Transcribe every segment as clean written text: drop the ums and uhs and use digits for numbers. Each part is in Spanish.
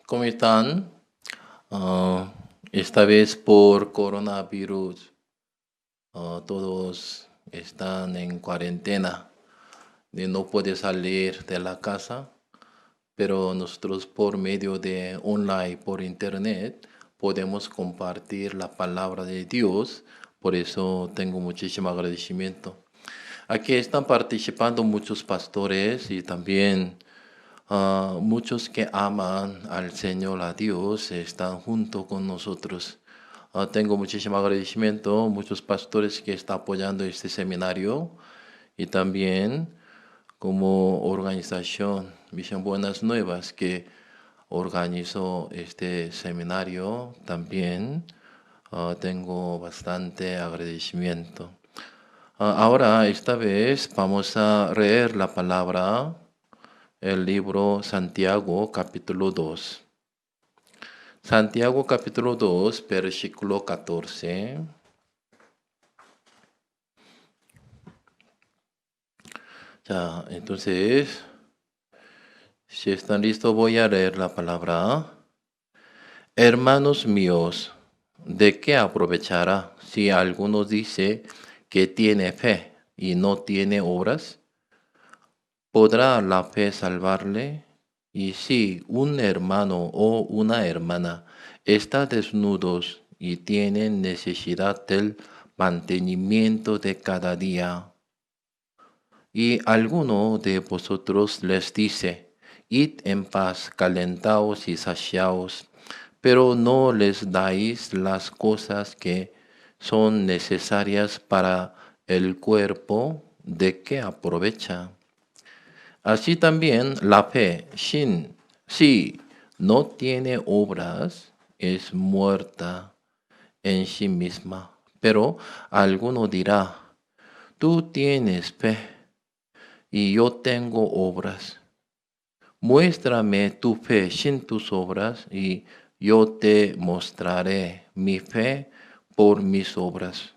¿Cómo están? Esta vez por coronavirus, todos están en cuarentena, de no puede salir de la casa, pero nosotros por medio de online, por internet, podemos compartir la palabra de Dios. Por eso tengo muchísimo agradecimiento. Aquí están participando muchos pastores y también muchos que aman al Señor, a Dios, están junto con nosotros. Tengo muchísimo agradecimiento, muchos pastores que están apoyando este seminario y también como organización Misión Buenas Nuevas que organizó este seminario, también tengo bastante agradecimiento. Ahora, esta vez vamos a leer la palabra el libro Santiago capítulo 2. Santiago capítulo 2, versículo 14. Entonces, si están listos, voy a leer la palabra. Hermanos míos, ¿de qué aprovechará si alguno dice que tiene fe y no tiene obras? ¿Podrá la fe salvarle? Y si un hermano o una hermana está desnudos y tienen necesidad del mantenimiento de cada día, y alguno de vosotros les dice, id en paz, calentaos y saciaos, pero no les dais las cosas que son necesarias para el cuerpo, ¿de qué aprovecha? Así también la fe, si no tiene obras, es muerta en sí misma. Pero alguno dirá, tú tienes fe y yo tengo obras. Muéstrame tu fe sin tus obras y yo te mostraré mi fe por mis obras.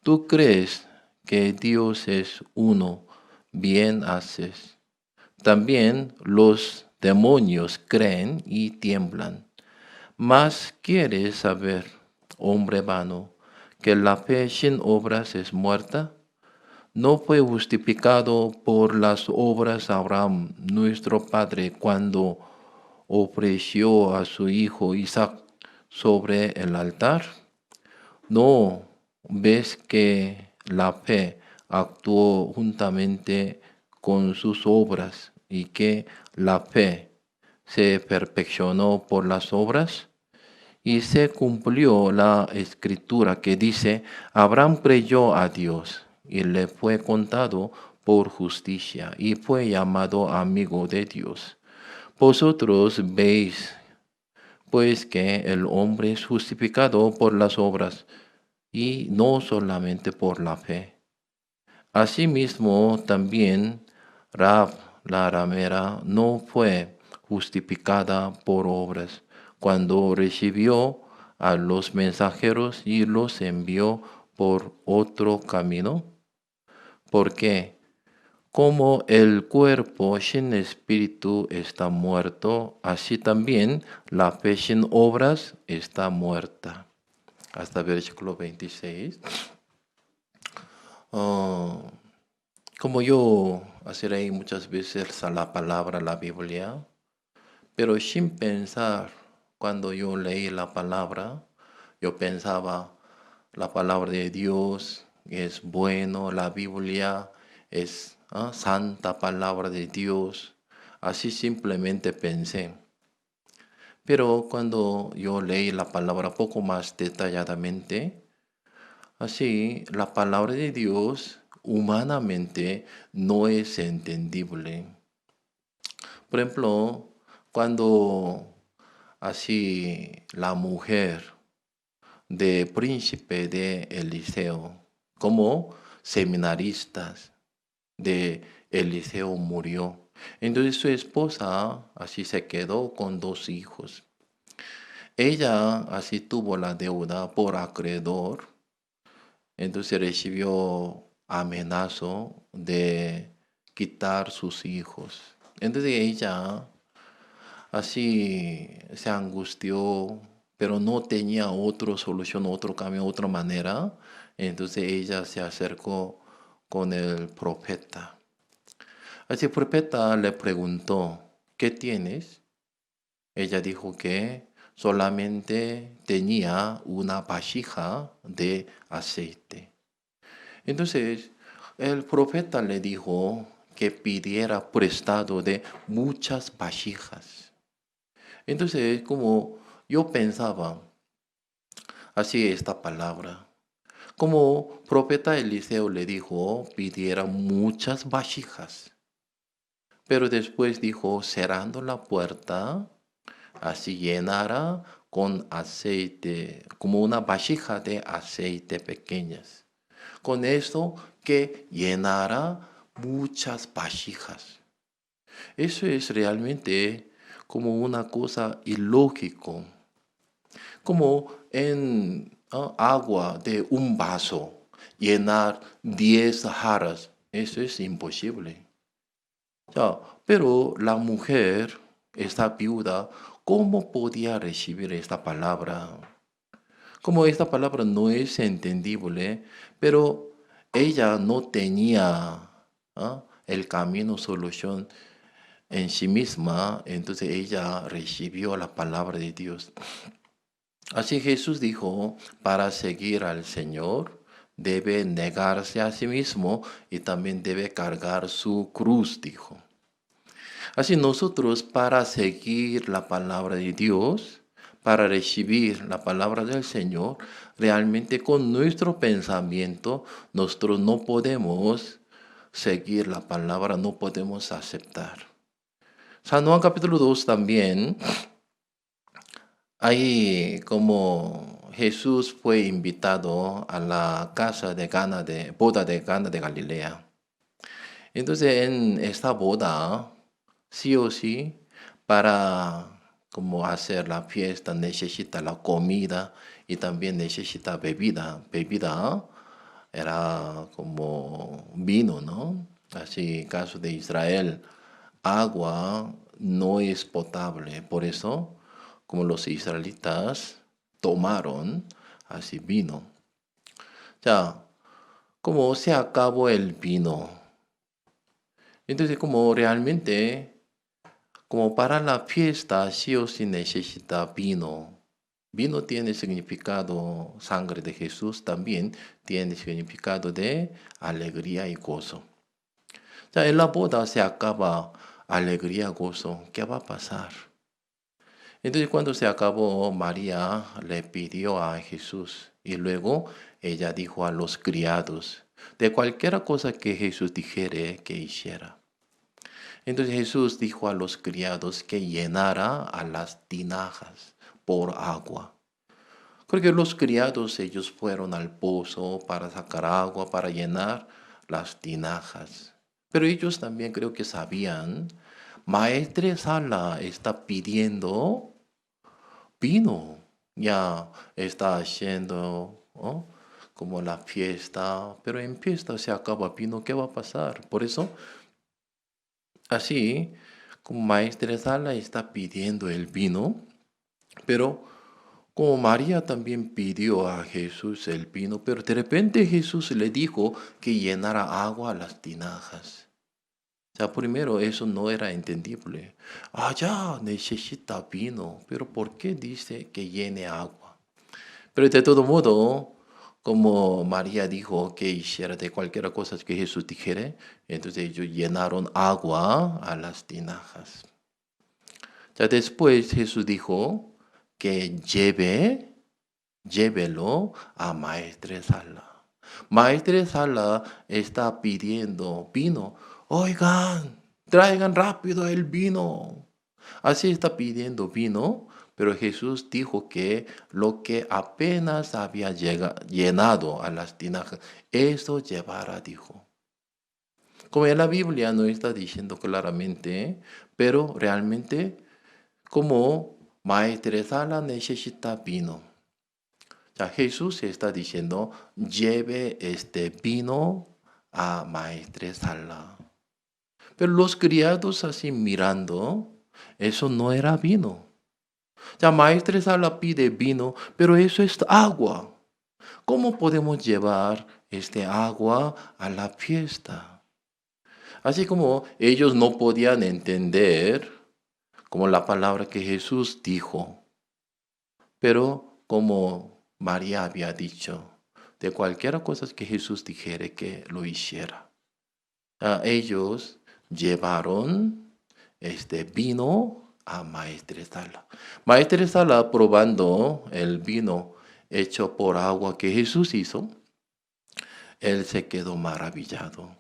Tú crees que Dios es uno, bien haces. También los demonios creen y tiemblan. Mas quieres saber, hombre vano, que la fe sin obras es muerta. ¿No fue justificado por las obras Abraham, nuestro padre, cuando ofreció a su hijo Isaac sobre el altar? ¿No ves que la fe actuó juntamente con sus obras y que la fe se perfeccionó por las obras? Y se cumplió la escritura que dice, Abraham creyó a Dios y le fue contado por justicia y fue llamado amigo de Dios. Vosotros veis pues que el hombre es justificado por las obras y no solamente por la fe. Asimismo, también Rahab la ramera no fue justificada por obras cuando recibió a los mensajeros y los envió por otro camino, porque como el cuerpo sin espíritu está muerto, así también la fe sin obras está muerta. Hasta versículo 26. Ah, como yo haceré muchas veces a la palabra, la Biblia, pero sin pensar, cuando yo leí la palabra, yo pensaba, la palabra de Dios es bueno, la Biblia es santa palabra de Dios. Así simplemente pensé. Pero cuando yo leí la palabra poco más detalladamente, así la palabra de Dios humanamente no es entendible. Por ejemplo, cuando así la mujer de príncipe de Eliseo, como seminaristas de Eliseo murió. Entonces su esposa así se quedó con dos hijos. Ella así tuvo la deuda por acreedor, entonces recibió amenazo de quitar sus hijos. Entonces ella así se angustió, pero no tenía otra solución, otro camino, otra manera. Entonces ella se acercó con el profeta. Así el profeta le preguntó, ¿qué tienes? Ella dijo que solamente tenía una vasija de aceite. Entonces el profeta le dijo que pidiera prestado de muchas vasijas. Entonces, como yo pensaba, así esta palabra, como profeta Eliseo le dijo, pidiera muchas vasijas, pero después dijo, cerrando la puerta, así llenara con aceite, como una vasija de aceite pequeñas. Con esto que llenara muchas vasijas. Eso es realmente como una cosa ilógico. Como en agua de un vaso, llenar 10 jarras. Eso es imposible. Ya, pero la mujer, esta viuda, ¿cómo podía recibir esta palabra? Como esta palabra no es entendible, pero ella no tenía el camino, solución en sí misma, entonces ella recibió la palabra de Dios. Así Jesús dijo, para seguir al Señor, debe negarse a sí mismo y también debe cargar su cruz, dijo. Así nosotros para seguir la palabra de Dios, para recibir la palabra del Señor, realmente con nuestro pensamiento nosotros no podemos seguir la palabra, no podemos aceptar. San Juan capítulo 2 también, ahí como Jesús fue invitado a la casa de Cana de boda de Cana de Galilea. Entonces en esta boda, sí o sí, para como hacer la fiesta necesita la comida y también necesita bebida. Bebida era como vino, ¿no? Así, caso de Israel, agua no es potable. Por eso, como los israelitas tomaron así vino. Ya, como se acabó el vino. Entonces, como realmente, como para la fiesta, sí o sí necesita vino. Vino tiene significado, sangre de Jesús también tiene significado de alegría y gozo. Ya en la boda se acaba alegría, gozo. ¿Qué va a pasar? Entonces cuando se acabó, María le pidió a Jesús y luego ella dijo a los criados, de cualquier cosa que Jesús dijere que hiciera. Entonces Jesús dijo a los criados que llenara a las tinajas por agua. Porque los criados ellos fueron al pozo para sacar agua, para llenar las tinajas. Pero ellos también creo que sabían, Maestre Sala está pidiendo vino. Ya está haciendo como la fiesta, pero en fiesta se acaba vino, ¿qué va a pasar? Por eso, así como Maestre Sala está pidiendo el vino, pero como María también pidió a Jesús el vino, pero de repente Jesús le dijo que llenara agua a las tinajas. O sea, primero eso no era entendible. Ah, ya necesita vino, pero ¿por qué dice que llene agua? Pero de todo modo, como María dijo que hiciera de cualquier cosa que Jesús dijera, entonces ellos llenaron agua a las tinajas. Ya después Jesús dijo que llévelo a Maestre Sala. Maestre Sala está pidiendo vino. Oigan, traigan rápido el vino. Así está pidiendo vino, pero Jesús dijo que lo que apenas había llenado a las tinajas, eso llevará, dijo. Como en la Biblia no está diciendo claramente, pero realmente como Maestre Sala necesita vino. Ya Jesús está diciendo, lleve este vino a Maestre Sala. Pero los criados así mirando, Eso no era vino. Ya maestresala pide vino, pero eso es agua. ¿Cómo podemos llevar este agua a la fiesta? Así como ellos no podían entender como la palabra que Jesús dijo, pero como María había dicho, de cualquier cosa que Jesús dijere que lo hiciera. Ellos llevaron este vino a Maestresala. Maestresala probando el vino hecho por agua que Jesús hizo, él se quedó maravillado.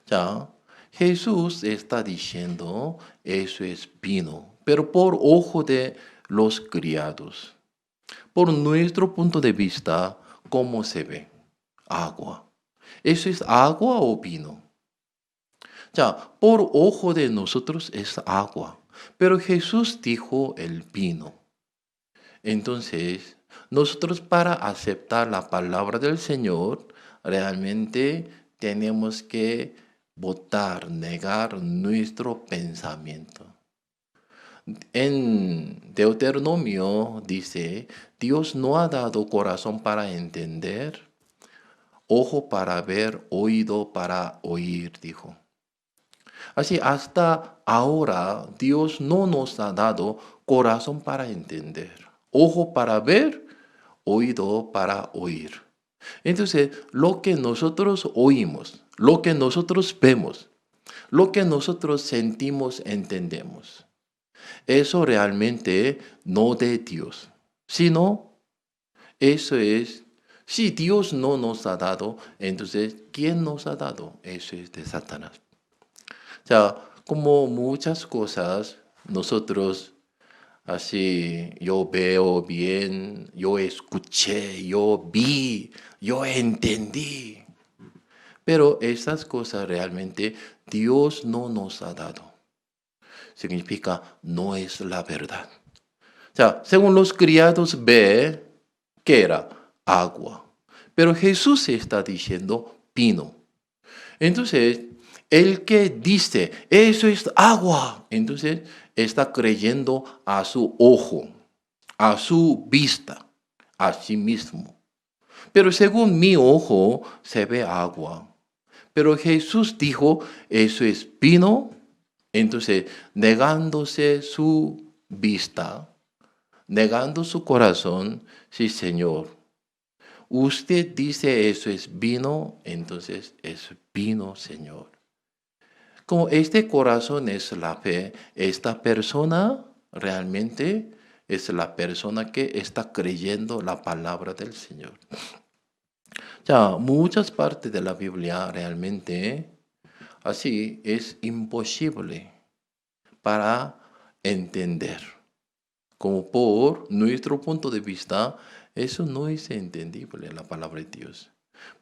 Ya, Jesús está diciendo, eso es vino, pero por ojo de los criados. Por nuestro punto de vista, ¿cómo se ve? Agua. ¿Eso es agua o vino? Ya, por ojo de nosotros es agua, pero Jesús dijo el vino. Entonces, nosotros para aceptar la palabra del Señor, realmente tenemos que votar, negar nuestro pensamiento. En Deuteronomio dice, Dios no ha dado corazón para entender, ojo para ver, oído para oír, dijo. Así hasta ahora Dios no nos ha dado corazón para entender, ojo para ver, oído para oír. Entonces, lo que nosotros oímos, lo que nosotros vemos, lo que nosotros sentimos, entendemos. Eso realmente no de Dios, sino eso es, si Dios no nos ha dado, entonces, ¿quién nos ha dado? Eso es de Satanás. O sea, como muchas cosas, nosotros así, yo veo bien, yo escuché, yo vi, yo entendí. Pero esas cosas realmente Dios no nos ha dado. Significa, no es la verdad. O sea, según los criados ve, ¿qué era? Agua. Pero Jesús está diciendo vino. Entonces, el que dice, eso es agua, entonces está creyendo a su ojo, a su vista, a sí mismo. Pero según mi ojo se ve agua. Pero Jesús dijo, eso es vino, entonces negándose su vista, negando su corazón, sí, Señor. Usted dice eso es vino, entonces es vino, Señor. Como este corazón es la fe, esta persona realmente es la persona que está creyendo la palabra del Señor. Ya, muchas partes de la Biblia realmente así es imposible para entender. Como por nuestro punto de vista, eso no es entendible la palabra de Dios.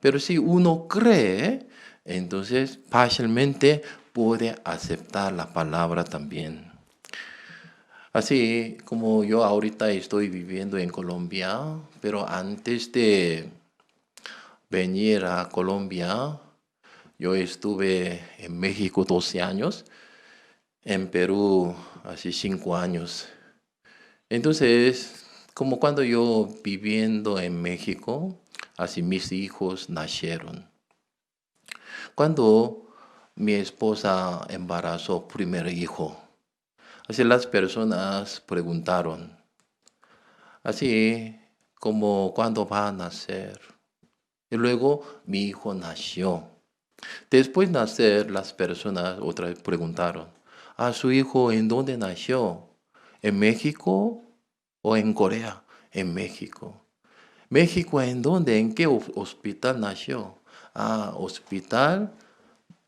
Pero si uno cree, entonces fácilmente puede aceptar la palabra también. Así como yo ahorita estoy viviendo en Colombia, pero antes de venir a Colombia, yo estuve en México 12 años, en Perú así 5 años. Entonces, como cuando yo viviendo en México, así mis hijos nacieron. Cuando mi esposa embarazó primer hijo, así las personas preguntaron, así como cuándo va a nacer. Y luego mi hijo nació. Después de nacer, las personas otra vez preguntaron, ¿a su hijo en dónde nació? ¿En México o en Corea? En México. ¿México en dónde? ¿En qué hospital nació? Hospital,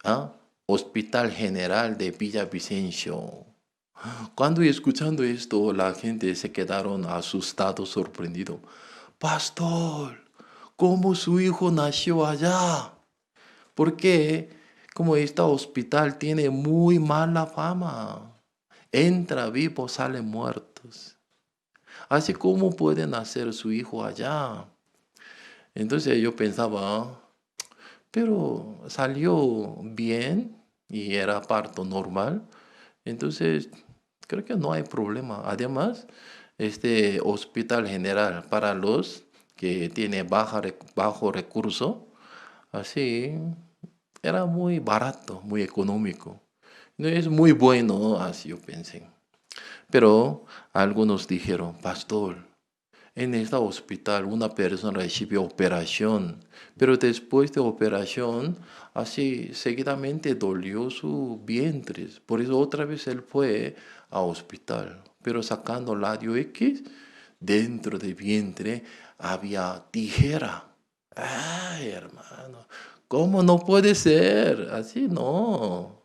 ah, Hospital General de Villavicencio. Cuando escuchando esto, la gente se quedaron asustados, sorprendidos. Pastor, ¿cómo su hijo nació allá? Porque como este hospital tiene muy mala fama. Entra vivo, sale muertos. Así como puede nacer su hijo allá. Entonces yo pensaba, pero salió bien y era parto normal. Entonces Creo que no hay problema. Además, este hospital general para los que tienen bajo recurso, así era muy barato, muy económico. No es muy bueno, así yo pensé. Pero algunos dijeron, pastor, en este hospital una persona recibió operación, pero después de operación, así seguidamente dolió su vientre. Por eso otra vez él fue a hospital. Pero sacando radio X, dentro del vientre había tijera. Ay, hermano, ¿cómo no puede ser? Así no.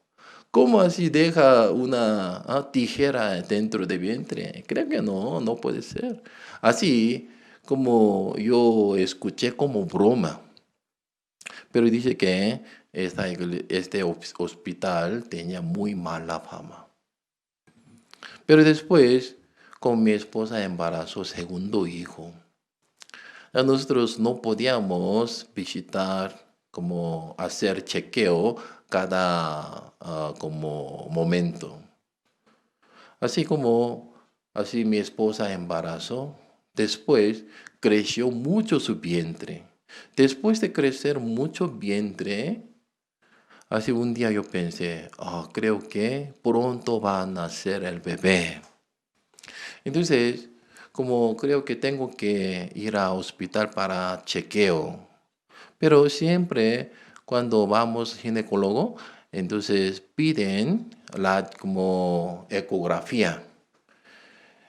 ¿Cómo así deja una tijera dentro del vientre? Creo que no, no puede ser. Así como yo escuché como broma, pero dice que este hospital tenía muy mala fama. Pero después, con mi esposa embarazó segundo hijo. Nosotros no podíamos visitar, como hacer chequeo cada como momento. Así como así mi esposa embarazó, después creció mucho su vientre. Después de crecer mucho vientre, así un día yo pensé, creo que pronto va a nacer el bebé. Entonces, como creo que tengo que ir al hospital para chequeo, pero siempre cuando vamos ginecólogo, entonces piden la como ecografía.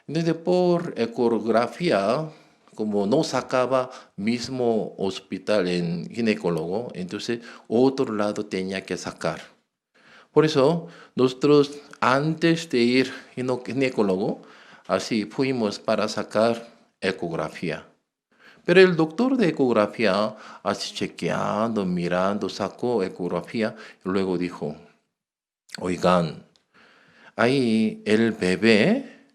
Entonces, por ecografía, como no sacaba mismo hospital en ginecólogo, entonces otro lado tenía que sacar. Por eso, nosotros antes de ir ginecólogo, así fuimos para sacar ecografía. Pero el doctor de ecografía, así chequeando, mirando, sacó ecografía y luego dijo, oigan, ahí el bebé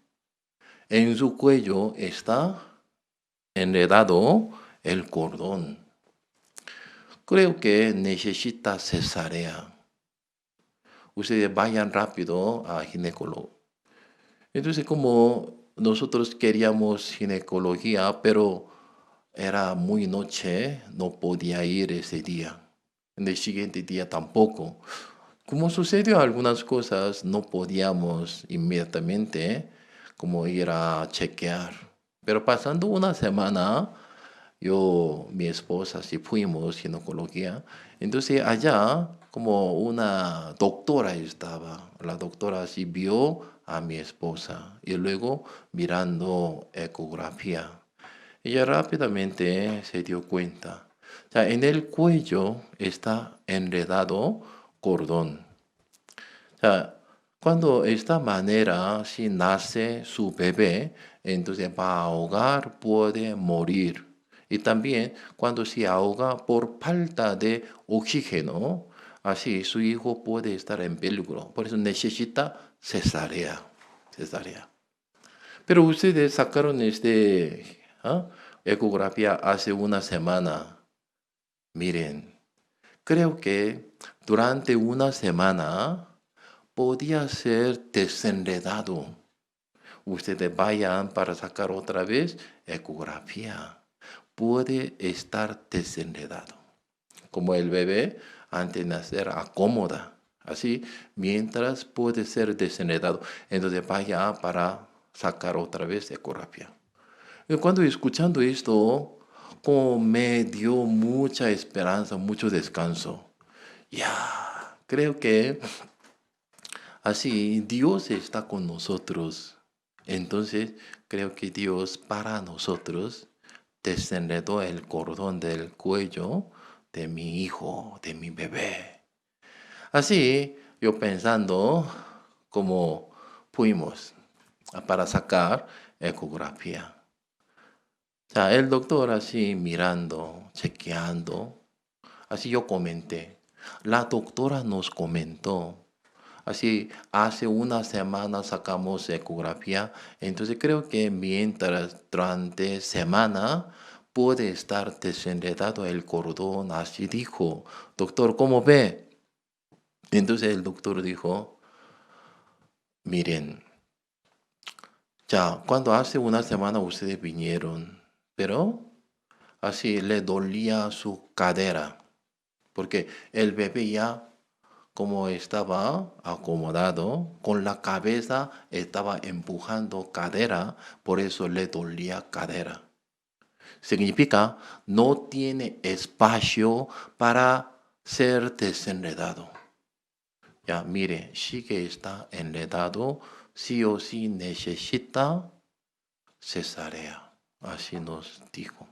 en su cuello está enredado el cordón. Creo que necesita cesárea. Ustedes vayan rápido a ginecólogo. Entonces, como nosotros queríamos ginecología, pero era muy noche, no podía ir ese día. En el siguiente día tampoco. Como sucedió algunas cosas, no podíamos inmediatamente como ir a chequear. Pero pasando una semana, yo, mi esposa, sí fuimos ginecología. Entonces allá como una doctora estaba. La doctora sí vio a mi esposa y luego mirando ecografía. Ella rápidamente se dio cuenta. O sea, en el cuello está enredado cordón. O sea, cuando esta manera si nace su bebé, entonces va a ahogar, puede morir. Y también cuando se ahoga por falta de oxígeno, así su hijo puede estar en peligro. Por eso necesita cesárea. Cesárea. Pero ustedes sacaron ecografía hace una semana. Miren, creo que durante una semana podía ser desenredado. Ustedes vayan para sacar otra vez ecografía. Puede estar desenredado. Como el bebé antes de nacer acomoda. Así, mientras puede ser desenredado. Entonces vaya para sacar otra vez ecografía. Y cuando escuchando esto, como me dio mucha esperanza, mucho descanso. Ya, creo que así Dios está con nosotros. Entonces, creo que Dios para nosotros desenredó el cordón del cuello de mi hijo, de mi bebé. Así, yo pensando como fuimos para sacar ecografía. O sea, el doctor así mirando, chequeando, así yo comenté. La doctora nos comentó. Así, hace una semana sacamos ecografía, entonces creo que mientras durante semana puede estar desenredado el cordón, así dijo. Doctor, ¿cómo ve? Entonces el doctor dijo, miren, Ya, cuando hace una semana ustedes vinieron, pero así le dolía su cadera, porque el bebé ya como estaba acomodado, con la cabeza estaba empujando cadera, por eso le dolía cadera. Significa no tiene espacio para ser desenredado. Ya, mire, sí que está enredado, sí o sí necesita cesárea. Así nos dijo.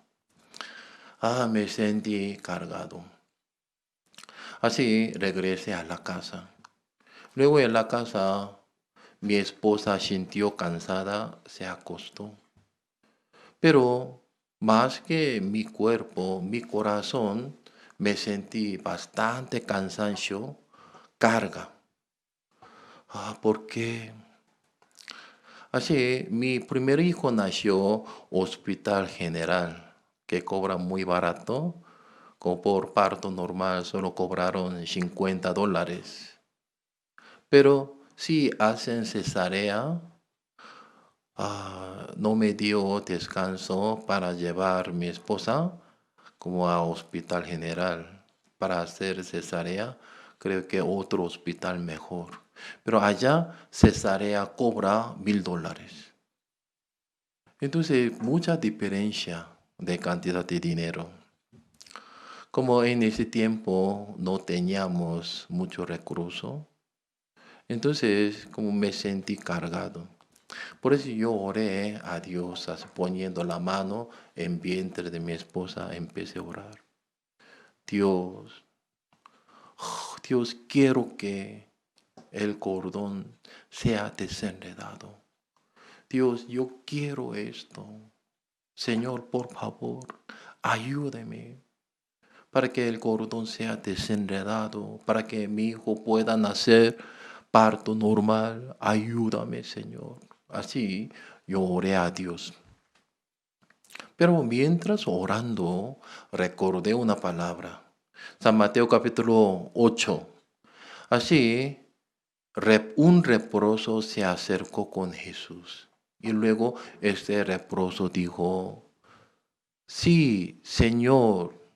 Ah, me sentí cargado. Así regresé a la casa. Luego en la casa, mi esposa sintió cansada, se acostó. Pero más que mi cuerpo, mi corazón, me sentí bastante cansancio, carga. Ah, ¿por qué? Así, mi primer hijo nació hospital general, que cobra muy barato. Como por parto normal solo cobraron $50. Pero si hacen cesárea, no me dio descanso para llevar a mi esposa como a hospital general para hacer cesárea. Creo que otro hospital mejor. Pero allá cesárea cobra $1000. Entonces, mucha diferencia de cantidad de dinero. Como en ese tiempo no teníamos mucho recurso, entonces como me sentí cargado. Por eso yo oré a Dios, así poniendo la mano en vientre de mi esposa, empecé a orar. Dios, Dios, quiero que el cordón sea desenredado. Dios, yo quiero esto. Señor, por favor, ayúdeme para que el cordón sea desenredado, para que mi hijo pueda nacer parto normal. Ayúdame, Señor. Así yo oré a Dios. Pero mientras orando, recordé una palabra. San Mateo capítulo 8. Así, un leproso se acercó con Jesús. Y luego este leproso dijo, sí, Señor,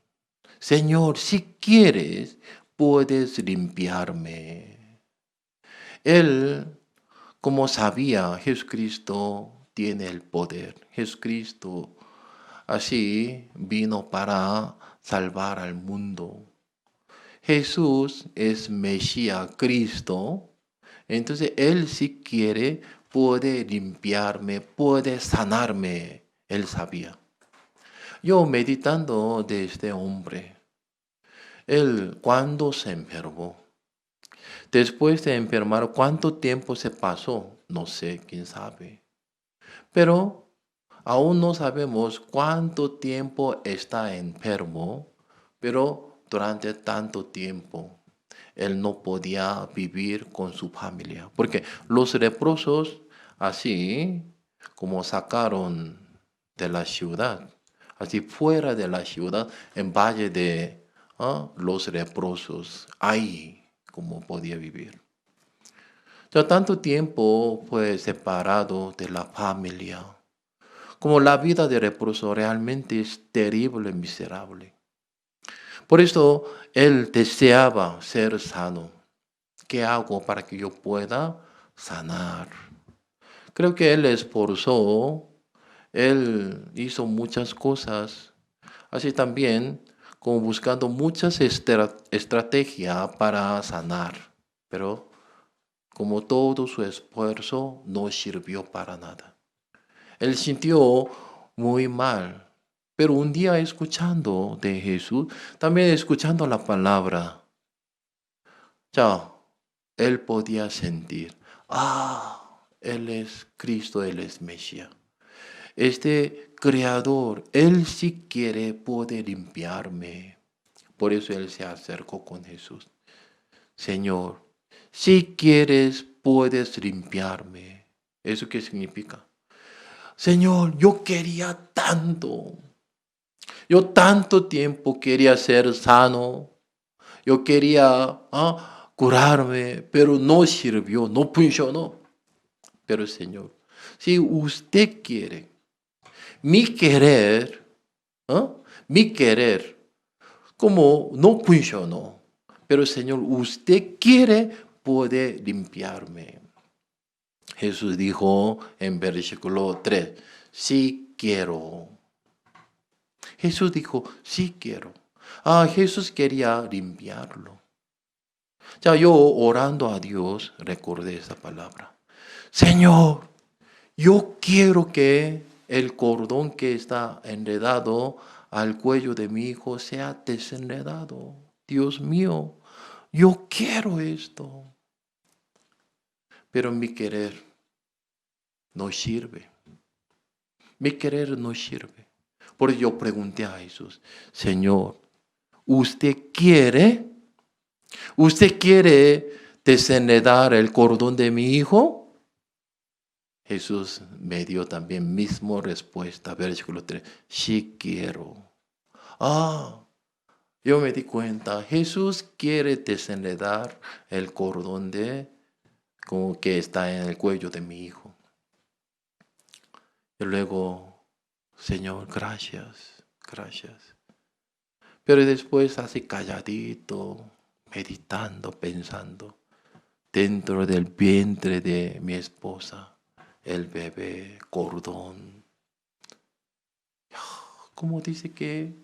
Señor, si quieres, puedes limpiarme. Él, como sabía, Jesucristo tiene el poder. Jesucristo así vino para salvar al mundo. Jesús es Mesías, Cristo. Entonces Él si quiere puede limpiarme, puede sanarme. Él sabía. Yo meditando de este hombre, él cuando se enfermó, después de enfermar, ¿cuánto tiempo se pasó? No sé, quién sabe. Pero aún no sabemos cuánto tiempo está enfermo, pero durante tanto tiempo él no podía vivir con su familia. Porque los leprosos, así como sacaron de la ciudad, así fuera de la ciudad, en valle de los leprosos, ahí como podía vivir. Ya tanto tiempo fue separado de la familia. Como la vida de leproso realmente es terrible y miserable. Por eso él deseaba ser sano. ¿Qué hago para que yo pueda sanar? Creo que él esforzó, él hizo muchas cosas, así también como buscando muchas estrategias para sanar. Pero como todo su esfuerzo no sirvió para nada. Él sintió muy mal. Pero un día escuchando de Jesús, también escuchando la palabra, ya, él podía sentir, Él es Cristo, Él es Mesías. Este Creador, Él si quiere puede limpiarme. Por eso Él se acercó con Jesús. Señor, si quieres puedes limpiarme. ¿Eso qué significa? Señor, yo quería tanto. Yo tanto tiempo quería ser sano. Yo quería curarme, pero no sirvió, no funcionó. Pero Señor, Si usted quiere, mi querer, mi querer, como no funcionó. Pero Señor, usted quiere, puede limpiarme. Jesús dijo en versículo 3, sí quiero. Jesús dijo, sí quiero. Jesús quería limpiarlo. Ya yo orando a Dios recordé esa palabra. Señor, yo quiero que el cordón que está enredado al cuello de mi hijo sea desenredado. Dios mío, yo quiero esto. Pero mi querer no sirve. Mi querer no sirve. Por eso yo pregunté a Jesús, Señor, ¿usted quiere desenredar el cordón de mi hijo? Jesús me dio también mismo respuesta, versículo 3, sí quiero. Yo me di cuenta, Jesús quiere desenredar el cordón como que está en el cuello de mi hijo. Y luego, Señor, gracias. Pero después así calladito, meditando, pensando, dentro del vientre de mi esposa, el bebé, cordón. Como dice que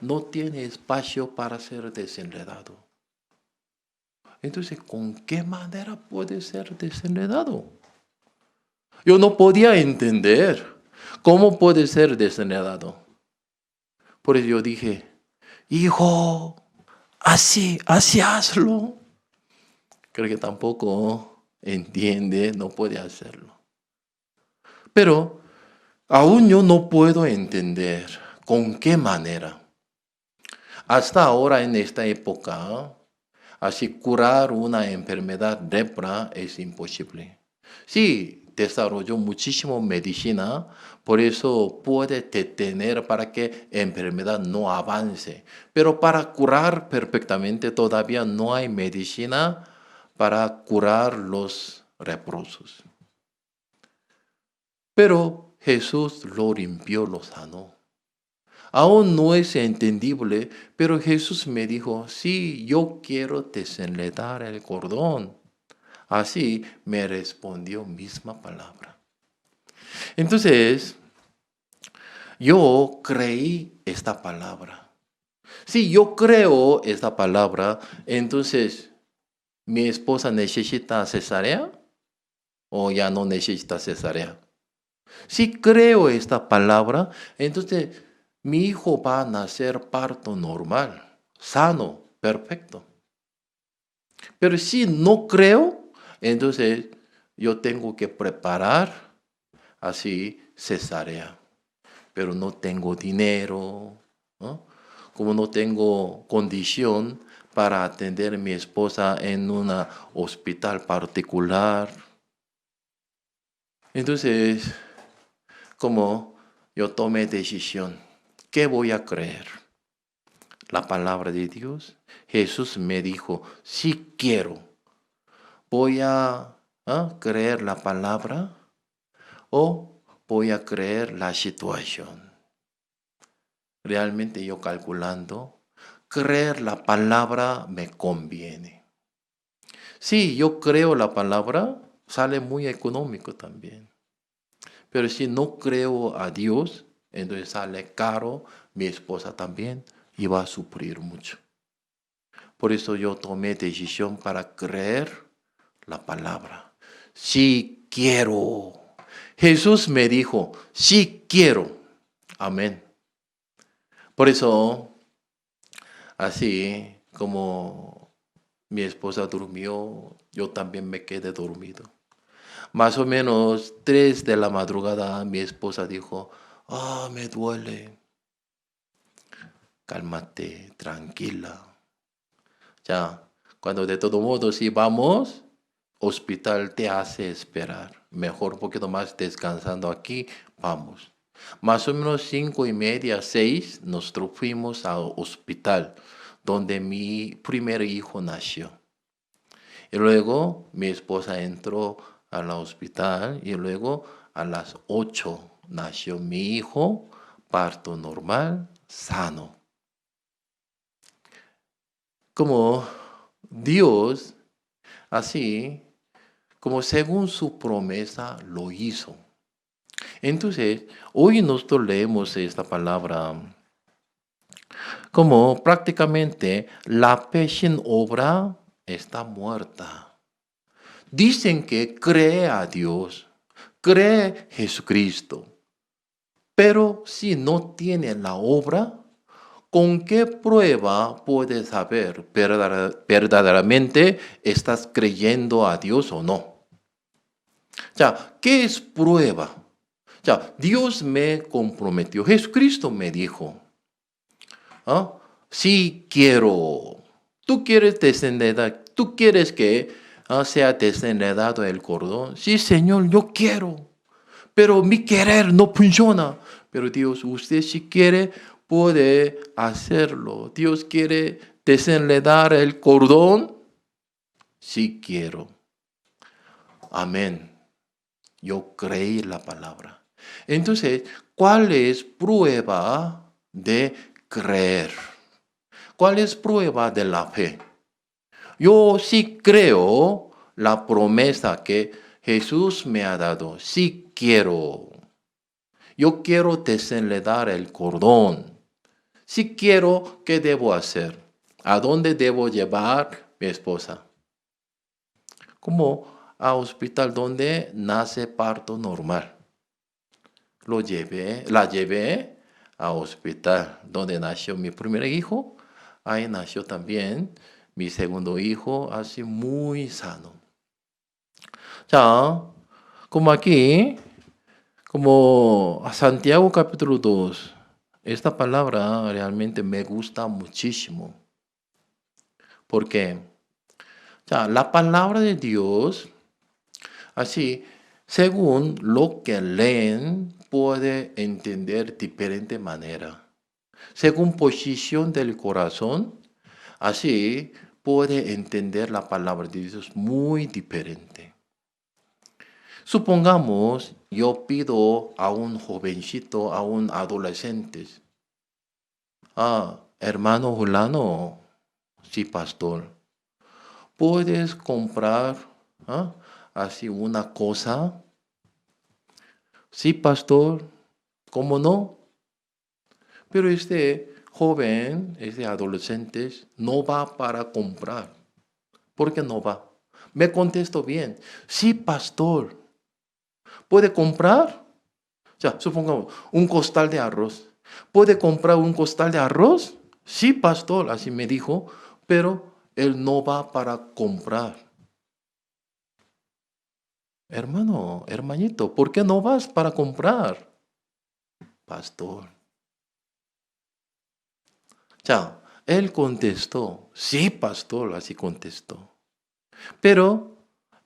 no tiene espacio para ser desenredado. Entonces, ¿con qué manera puede ser desenredado? Yo no podía entender cómo puede ser desenredado. Por eso yo dije, hijo, así hazlo. Creo que tampoco entiende, no puede hacerlo. Pero aún yo no puedo entender con qué manera. Hasta ahora en esta época, así curar una enfermedad lepra es imposible. Sí, desarrolló muchísimo medicina, por eso puede detener para que la enfermedad no avance. Pero para curar perfectamente todavía no hay medicina para curar los leprosos. Pero Jesús lo limpió, lo sanó. Aún no es entendible, pero Jesús me dijo, sí, yo quiero desenredar el cordón. Así me respondió misma palabra. Entonces, yo creí esta palabra. Si yo creo esta palabra, entonces, ¿mi esposa necesita cesárea o ya no necesita cesárea? Si creo esta palabra, entonces mi hijo va a nacer parto normal, sano, perfecto. Pero si no creo, entonces yo tengo que preparar así cesárea. Pero no tengo dinero, ¿no? Como no tengo condición para atender a mi esposa en un hospital particular. Entonces, como yo tomé decisión, ¿qué voy a creer? La palabra de Dios. Jesús me dijo, si quiero, voy a creer la palabra o voy a creer la situación. Realmente yo calculando, creer la palabra me conviene. Si yo creo la palabra, sale muy económico también. Pero si no creo a Dios, entonces sale caro, mi esposa también, y va a sufrir mucho. Por eso yo tomé decisión para creer la palabra. Sí quiero. Jesús me dijo, sí quiero. Amén. Por eso, así como mi esposa durmió, yo también me quedé dormido. Más o menos 3 de la madrugada, mi esposa dijo, me duele. Cálmate, tranquila. Ya, cuando de todo modo si vamos, hospital te hace esperar. Mejor un poquito más descansando aquí, vamos. Más o menos 5:30, 6, nosotros fuimos al hospital donde mi primer hijo nació. Y luego mi esposa entró al hospital y luego a las 8 nació mi hijo, parto normal, sano. Como Dios, así como según su promesa lo hizo. Entonces, hoy nosotros leemos esta palabra como prácticamente la fe sin obra está muerta. Dicen que cree a Dios, cree Jesucristo, pero si no tiene la obra, ¿con qué prueba puedes saber verdaderamente estás creyendo a Dios o no? Ya, ¿qué es prueba? Ya, Dios me comprometió, Jesucristo me dijo, ¿ah? Sí quiero. Tú quieres desenredar, tú quieres que sea desenredado el cordón. Sí, Señor, yo quiero. Pero mi querer no funciona. Pero Dios, usted si quiere, puede hacerlo. Dios quiere desenredar el cordón. Sí quiero. Amén. Yo creí la palabra. Entonces, ¿cuál es prueba de creer? ¿Cuál es prueba de la fe? Yo sí creo la promesa que Jesús me ha dado. Sí quiero. Yo quiero desenredar el cordón. Sí quiero, ¿qué debo hacer? ¿A dónde debo llevar mi esposa? Como a hospital donde nace parto normal. La llevé a hospital donde nació mi primer hijo. Ahí nació también mi segundo hijo, así muy sano. 자, como aquí, como a Santiago capítulo 2, esta palabra realmente me gusta muchísimo. Porque, la palabra de Dios, así, según lo que leen, puede entender diferente manera. Según posición del corazón, así puede entender la palabra de Dios muy diferente. Supongamos, yo pido a un jovencito, a un adolescente, hermano Julano, sí, pastor, ¿puedes comprar así una cosa? Sí, pastor, ¿cómo no? Pero este joven, este adolescente, no va para comprar. ¿Por qué no va? Me contesto bien. Sí, pastor. ¿Puede comprar? Ya, supongamos, un costal de arroz. ¿Puede comprar un costal de arroz? Sí, pastor, así me dijo, pero él no va para comprar. Hermano, hermanito, ¿por qué no vas para comprar? Pastor. Ya, él contestó, sí, pastor, así contestó. Pero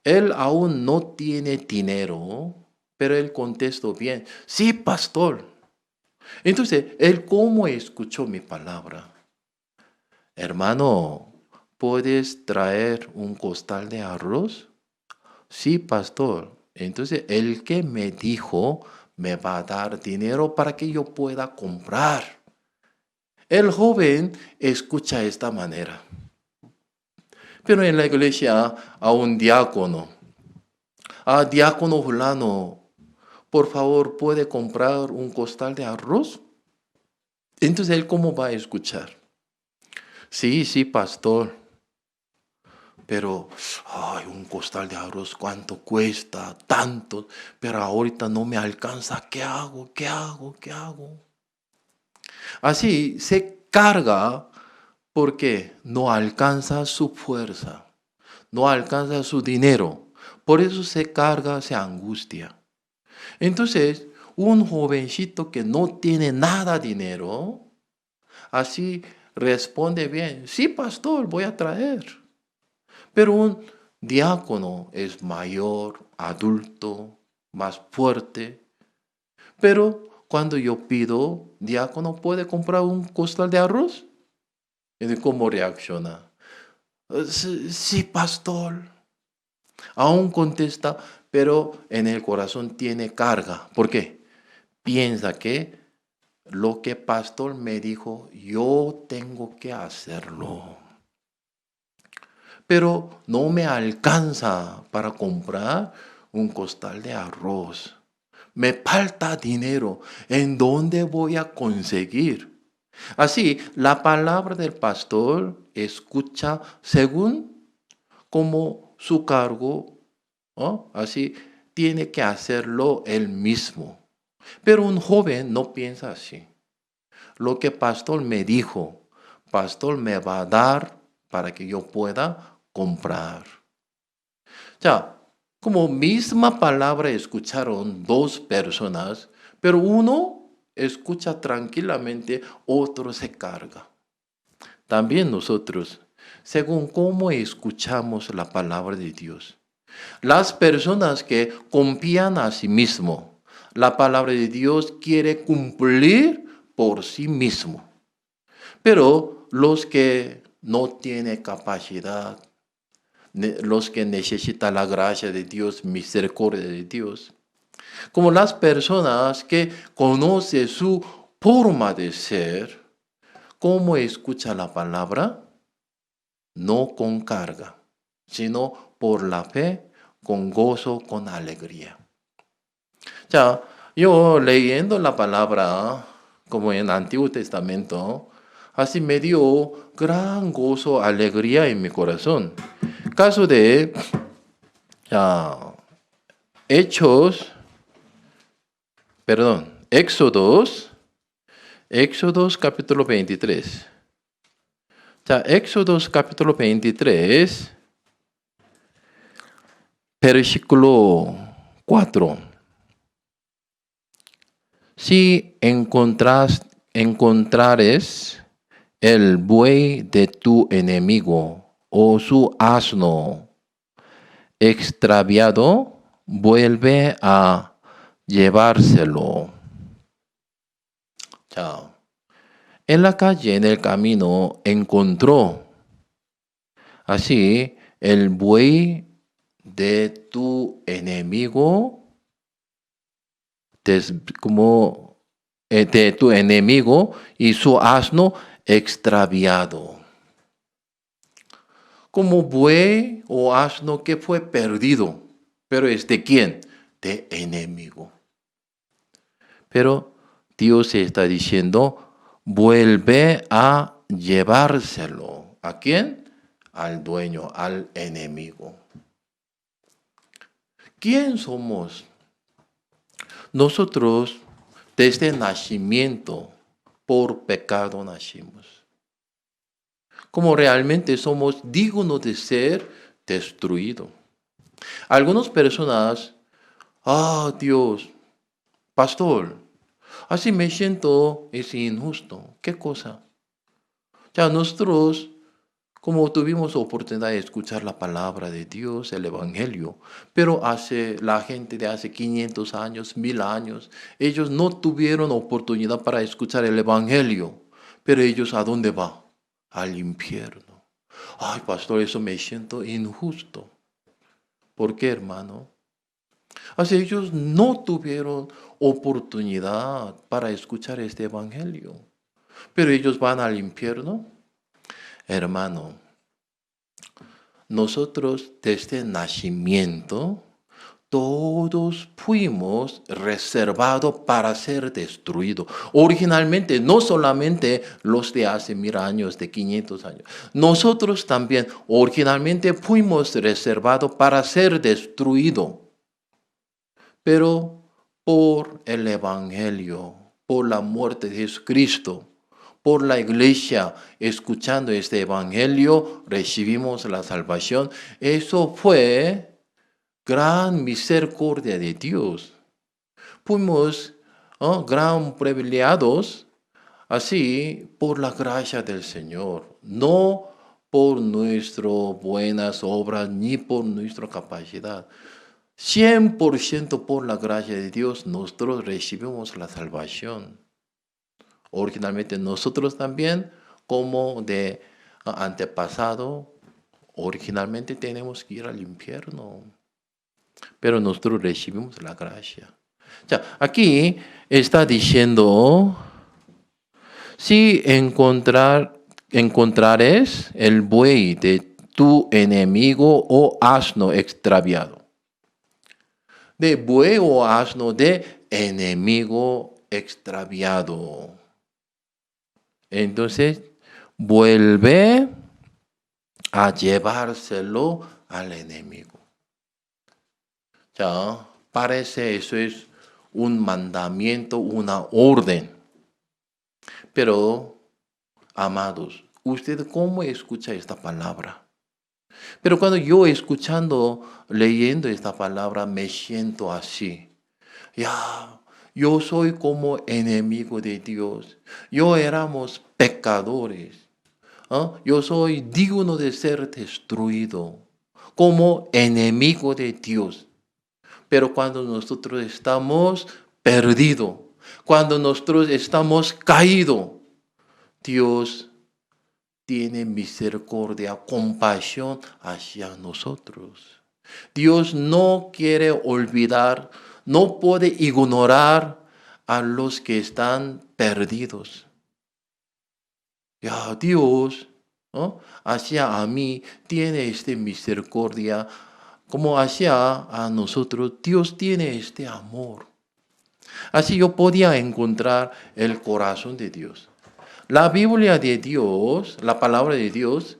él aún no tiene dinero, pero él contestó bien, sí, pastor. Entonces, él cómo escuchó mi palabra. Hermano, ¿puedes traer un costal de arroz? Sí, pastor. Entonces, el que me dijo me va a dar dinero para que yo pueda comprar. El joven escucha esta manera. Pero en la iglesia a un diácono, diácono fulano, por favor, ¿puede comprar un costal de arroz? Entonces, ¿él cómo va a escuchar? Sí, sí, pastor. Pero, un costal de arroz, ¿cuánto cuesta? Tanto. Pero ahorita no me alcanza. ¿Qué hago? ¿Qué hago? ¿Qué hago? Así se carga porque no alcanza su fuerza. No alcanza su dinero. Por eso se carga, se angustia. Entonces, un jovencito que no tiene nada dinero, así responde bien, sí, pastor, voy a traer. Pero un diácono es mayor, adulto, más fuerte. Pero cuando yo pido, diácono, ¿puede comprar un costal de arroz? ¿Y cómo reacciona? Sí, sí, pastor. Aún contesta, pero en el corazón tiene carga. ¿Por qué? Piensa que lo que pastor me dijo, yo tengo que hacerlo. Pero no me alcanza para comprar un costal de arroz. Me falta dinero. ¿En dónde voy a conseguir? Así, la palabra del pastor escucha según como su cargo, ¿no? Así, tiene que hacerlo él mismo. Pero un joven no piensa así. Lo que pastor me dijo, pastor me va a dar para que yo pueda comprar. Ya, como misma palabra escucharon dos personas, pero uno escucha tranquilamente, otro se carga. También nosotros, según cómo escuchamos la palabra de Dios. Las personas que confían a sí mismo, la palabra de Dios quiere cumplir por sí mismo. Pero los que no tienen capacidad, los que necesitan la gracia de Dios, misericordia de Dios, como las personas que conocen su forma de ser, ¿cómo escucha la palabra? No con carga, sino por la fe, con gozo, con alegría. Ya, yo leyendo la palabra, como en el Antiguo Testamento, así me dio gran gozo, alegría en mi corazón. Caso de ya, Hechos, perdón, Éxodos capítulo 23. Ya, Éxodos capítulo 23, versículo 4. Si encontrares el buey de tu enemigo o su asno extraviado, vuelve a llevárselo. Chao. En la calle, en el camino, encontró así el buey de tu enemigo, de tu enemigo y su asno extraviado. Como buey o asno que fue perdido. ¿Pero es de quién? De enemigo. Pero Dios está diciendo, vuelve a llevárselo. ¿A quién? Al dueño, al enemigo. ¿Quién somos? Nosotros, desde nacimiento, por pecado nacimos. Como realmente somos dignos de ser destruidos. Algunas personas, Dios, pastor, así me siento, es injusto. ¿Qué cosa? Ya nosotros, como tuvimos oportunidad de escuchar la palabra de Dios, el Evangelio, pero la gente de hace 500 años, 1000 años, ellos no tuvieron oportunidad para escuchar el Evangelio. Pero ellos, ¿a dónde van? Al infierno. Ay, pastor, eso me siento injusto. ¿Por qué, hermano? Así ellos no tuvieron oportunidad para escuchar este evangelio. Pero ellos van al infierno. Hermano, nosotros desde el nacimiento, todos fuimos reservados para ser destruidos. Originalmente, no solamente los de hace 1000 años, de 500 años. Nosotros también originalmente fuimos reservados para ser destruidos. Pero por el Evangelio, por la muerte de Jesucristo, por la iglesia, escuchando este Evangelio, recibimos la salvación. Eso fue gran misericordia de Dios. Fuimos gran privilegiados, así por la gracia del Señor, no por nuestras buenas obras ni por nuestra capacidad. 100% por la gracia de Dios, nosotros recibimos la salvación. Originalmente nosotros también, como de antepasado, originalmente tenemos que ir al infierno. pero nosotros recibimos la gracia. Aquí está diciendo, si encontrares el buey de tu enemigo o asno extraviado. De buey o asno de enemigo extraviado. Entonces, vuelve a llevárselo al enemigo. Parece eso es un mandamiento, una orden. Pero, amados, ¿usted cómo escucha esta palabra? Pero cuando yo leyendo esta palabra, me siento así. Yo soy como enemigo de Dios. Yo éramos pecadores. Yo soy digno de ser destruido como enemigo de Dios. Pero cuando nosotros estamos perdidos, cuando nosotros estamos caídos, Dios tiene misericordia, compasión hacia nosotros. Dios no quiere olvidar, no puede ignorar a los que están perdidos. Dios, hacia a mí tiene misericordia, como hacia a nosotros, Dios tiene este amor. Así yo podía encontrar el corazón de Dios. La Biblia de Dios, la palabra de Dios,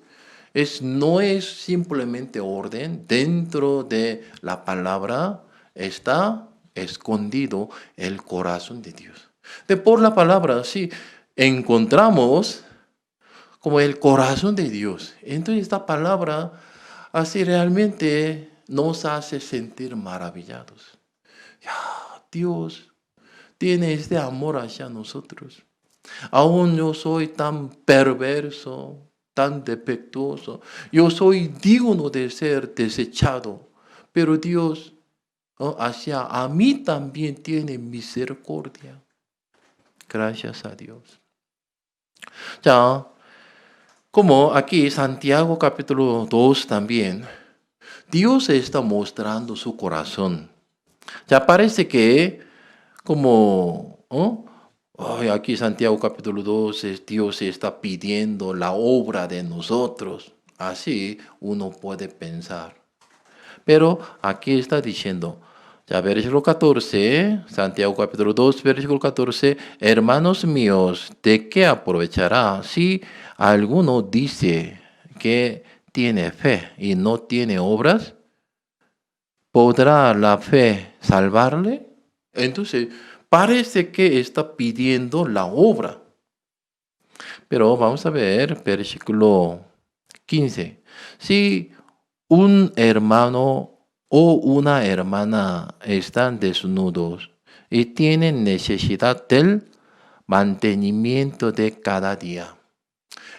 no es simplemente orden. Dentro de la palabra está escondido el corazón de Dios. Por la palabra, sí, encontramos como el corazón de Dios. Entonces esta palabra así realmente nos hace sentir maravillados. Dios tiene este amor hacia nosotros. Aún yo soy tan perverso, tan defectuoso. Yo soy digno de ser desechado. Pero Dios hacia a mí también tiene misericordia. Gracias a Dios. Como aquí Santiago capítulo 2 también, Dios está mostrando su corazón. Parece que como aquí Santiago capítulo 2, Dios está pidiendo la obra de nosotros. Así uno puede pensar. Pero aquí está diciendo, versículo 14, Santiago capítulo 2, versículo 14, hermanos míos, ¿de qué aprovechará si alguno dice que tiene fe y no tiene obras? ¿Podrá la fe salvarle? Entonces, parece que está pidiendo la obra. Pero vamos a ver, versículo 15. Si un hermano o una hermana están desnudos y tienen necesidad del mantenimiento de cada día.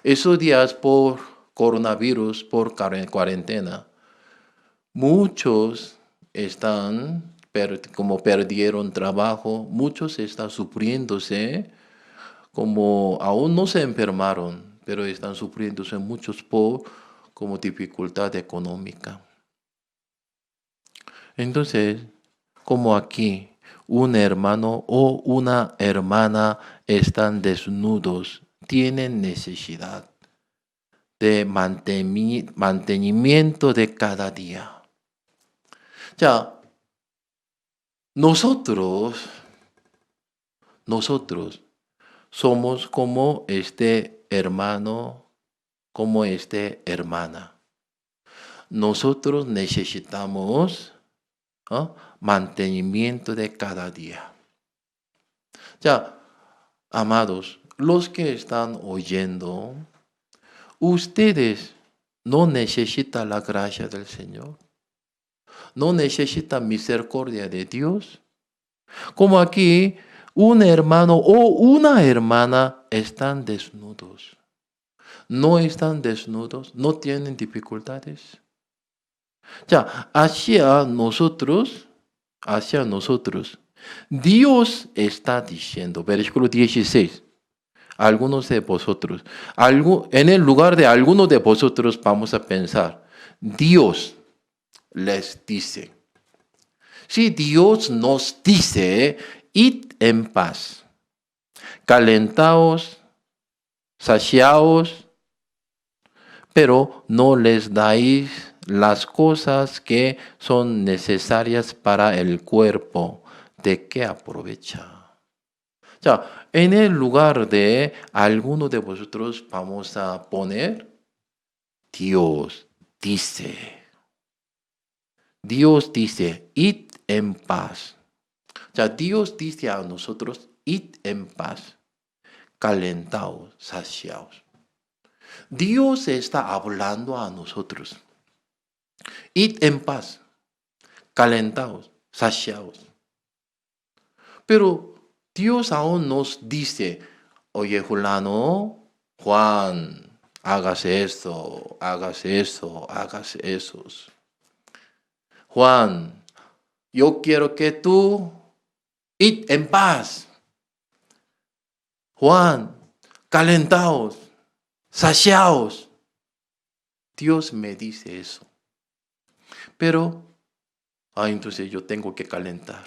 Esos días por coronavirus, por cuarentena, muchos están como perdieron trabajo, muchos están sufriéndose, como aún no se enfermaron, pero están sufriéndose muchos por como dificultad económica. Entonces, como aquí, un hermano o una hermana están desnudos, tienen necesidad de mantenimiento de cada día. Nosotros somos como este hermano, como esta hermana. Nosotros necesitamos mantenimiento de cada día. Amados, los que están oyendo, ustedes no necesitan la gracia del Señor. No necesitan misericordia de Dios. Como aquí, un hermano o una hermana están desnudos. No están desnudos, no tienen dificultades. Hacia nosotros, Dios está diciendo, versículo 16, algunos de vosotros, en el lugar de algunos de vosotros vamos a pensar, Dios les dice, Si Dios nos dice, id en paz, calentaos, saciaos, pero no les dais las cosas que son necesarias para el cuerpo, ¿de qué aprovecha? En el lugar de alguno de vosotros vamos a poner Dios dice. Dios dice, id en paz. Dios dice a nosotros, id en paz, calentaos, saciaos. Dios está hablando a nosotros. Id en paz, calentaos, saciaos. Pero Dios aún nos dice, oye, fulano, Juan, hágase esto, hágase eso, hágase esos. Juan, yo quiero que tú id en paz. Juan, calentaos, saciaos. Dios me dice eso. Pero, entonces yo tengo que calentar.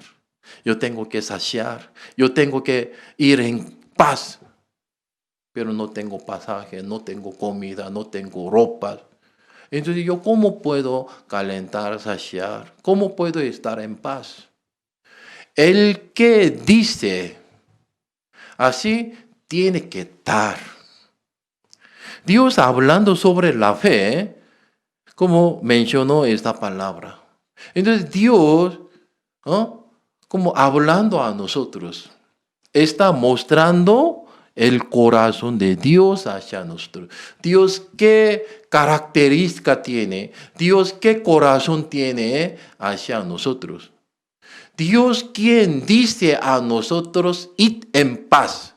Yo tengo que saciar. Yo tengo que ir en paz. Pero no tengo pasaje, no tengo comida, no tengo ropa. Entonces yo, ¿cómo puedo calentar, saciar? ¿Cómo puedo estar en paz? El que dice así tiene que estar. Dios hablando sobre la fe, como mencionó esta palabra. Entonces Dios, como hablando a nosotros, está mostrando el corazón de Dios hacia nosotros. Dios qué característica tiene, Dios qué corazón tiene hacia nosotros. Dios quien dice a nosotros, id en paz,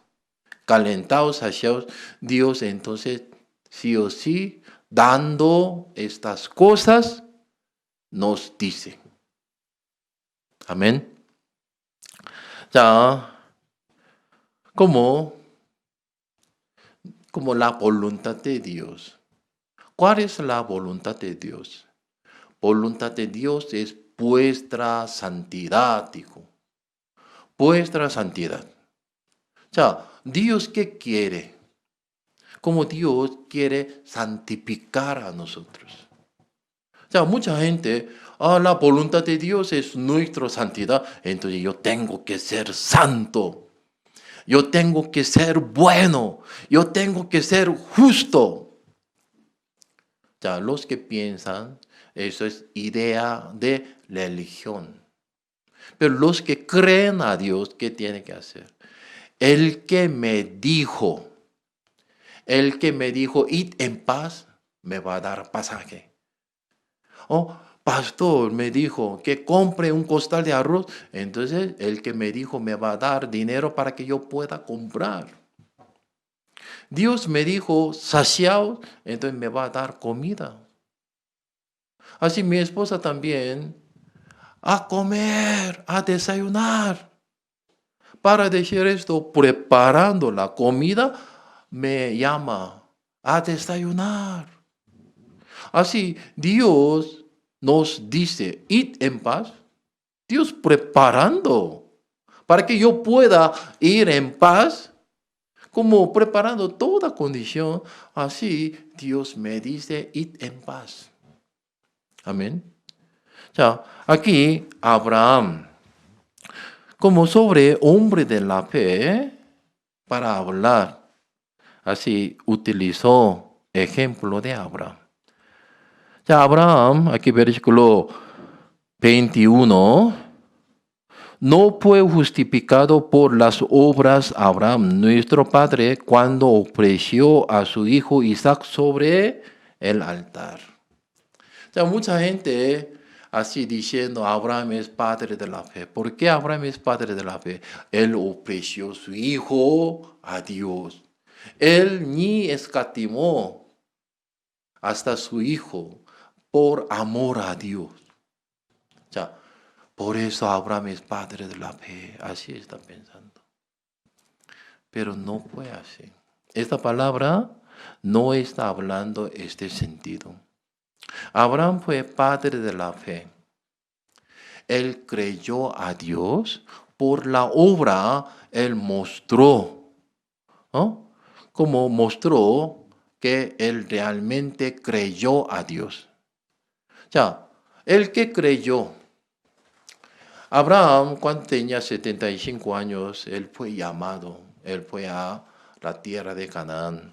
calentaos, saciaos. Dios entonces, sí o sí, dando estas cosas, nos dice. Amén. Como la voluntad de Dios. ¿Cuál es la voluntad de Dios? Voluntad de Dios es vuestra santidad, dijo. Vuestra santidad. ¿Dios qué quiere? Como Dios quiere santificar a nosotros. Mucha gente, la voluntad de Dios es nuestra santidad, entonces yo tengo que ser santo. Yo tengo que ser bueno. Yo tengo que ser justo. Los que piensan, eso es idea de religión. Pero los que creen a Dios, ¿qué tiene que hacer? El que me dijo, id en paz, me va a dar pasaje. Pastor me dijo que compre un costal de arroz, entonces el que me dijo me va a dar dinero para que yo pueda comprar. Dios me dijo, saciaos, entonces me va a dar comida. Así mi esposa también, a comer, a desayunar. Para decir esto, preparando la comida, me llama a desayunar. Así Dios nos dice, id en paz. Dios preparando para que yo pueda ir en paz, como preparando toda condición. Así Dios me dice, id en paz. Amén. Aquí Abraham, como sobre hombre de la fe, para hablar, así utilizó ejemplo de Abraham. Abraham, aquí versículo 21, no fue justificado por las obras Abraham, nuestro padre, cuando ofreció a su hijo Isaac sobre el altar. Mucha gente así diciendo, Abraham es padre de la fe. ¿Por qué Abraham es padre de la fe? Él ofreció su hijo a Dios. Él ni escatimó hasta su hijo por amor a Dios. Por eso Abraham es padre de la fe. Así está pensando. Pero no fue así. Esta palabra no está hablando este sentido. Abraham fue padre de la fe. Él creyó a Dios, por la obra Él mostró, ¿no? Como mostró que Él realmente creyó a Dios. 자, el que creyó. Abraham, cuando tenía 75 años, él fue llamado, él fue a la tierra de Canaán.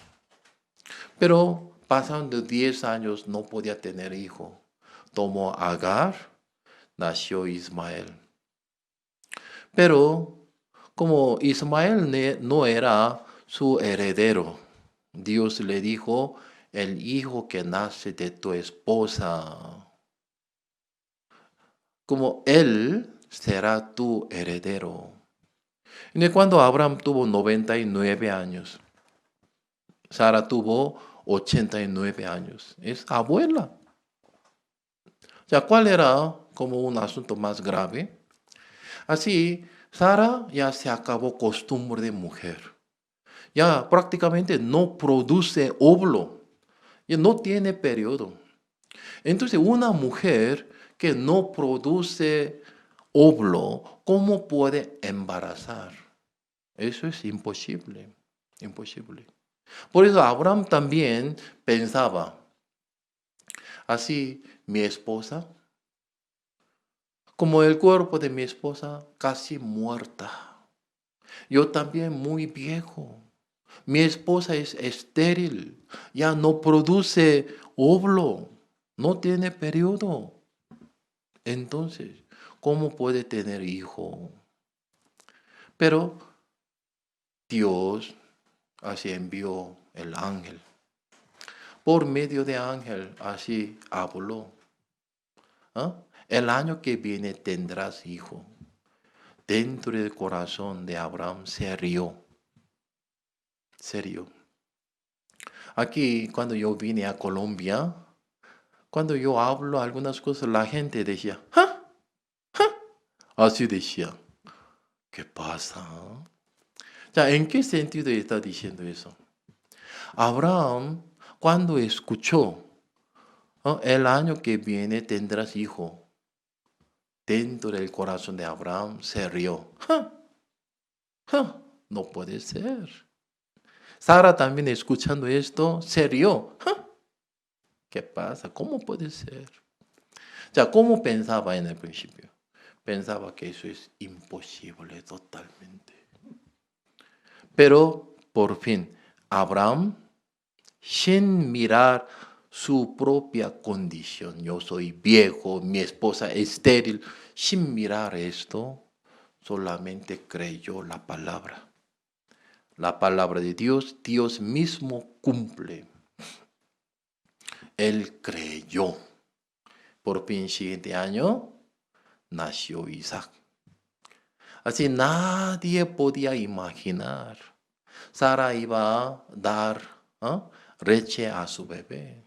Pero pasando 10 años no podía tener hijo. Tomó a Agar, nació Ismael. Pero como Ismael no era su heredero, Dios le dijo, el hijo que nace de tu esposa, como él será tu heredero. Y cuando Abraham tuvo 99 años, Sara tuvo 89 años. Es abuela. O sea, ¿cuál era como un asunto más grave? Así, Sara ya se acabó costumbre de mujer. Ya prácticamente no produce óvulo. Ya no tiene periodo. Entonces, una mujer que no produce óvulo, ¿cómo puede embarazar? Eso es imposible. Imposible. Por eso Abraham también pensaba, así mi esposa, como el cuerpo de mi esposa casi muerta, yo también muy viejo, mi esposa es estéril, ya no produce óvulo, no tiene periodo. Entonces, ¿cómo puede tener hijo? Pero Dios así envió el ángel. Por medio de ángel así habló. ¿Ah? El año que viene tendrás hijo. Dentro del corazón de Abraham se rió. Se rió. Aquí, cuando yo vine a Colombia, cuando yo hablo algunas cosas, la gente decía, ¡ah! Así decía. ¿Qué pasa? Ya, ¿en qué sentido está diciendo eso? Abraham, cuando escuchó, el año que viene tendrás hijo, dentro del corazón de Abraham se rió. ¡Ja! ¡Ja! No puede ser. Sara también escuchando esto se rió. ¡Ja! ¿Qué pasa? ¿Cómo puede ser? Ya, ¿cómo pensaba en el principio? Pensaba que eso es imposible totalmente. Pero por fin, Abraham, sin mirar su propia condición, yo soy viejo, mi esposa es estéril, sin mirar esto, solamente creyó la palabra. La palabra de Dios, Dios mismo cumple. Él creyó. Por fin, siguiente año, nació Isaac. Así nadie podía imaginar. Sara iba a dar leche a su bebé.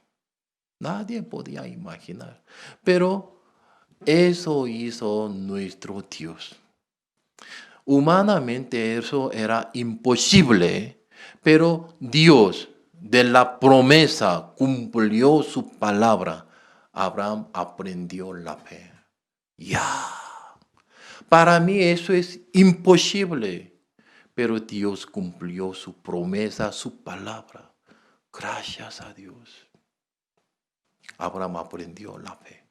Nadie podía imaginar. Pero eso hizo nuestro Dios. Humanamente eso era imposible, pero Dios de la promesa cumplió su palabra. Abraham aprendió la fe. Ya. Para mí eso es imposible, pero Dios cumplió su promesa, su palabra. Gracias a Dios. Abraham aprendió la fe.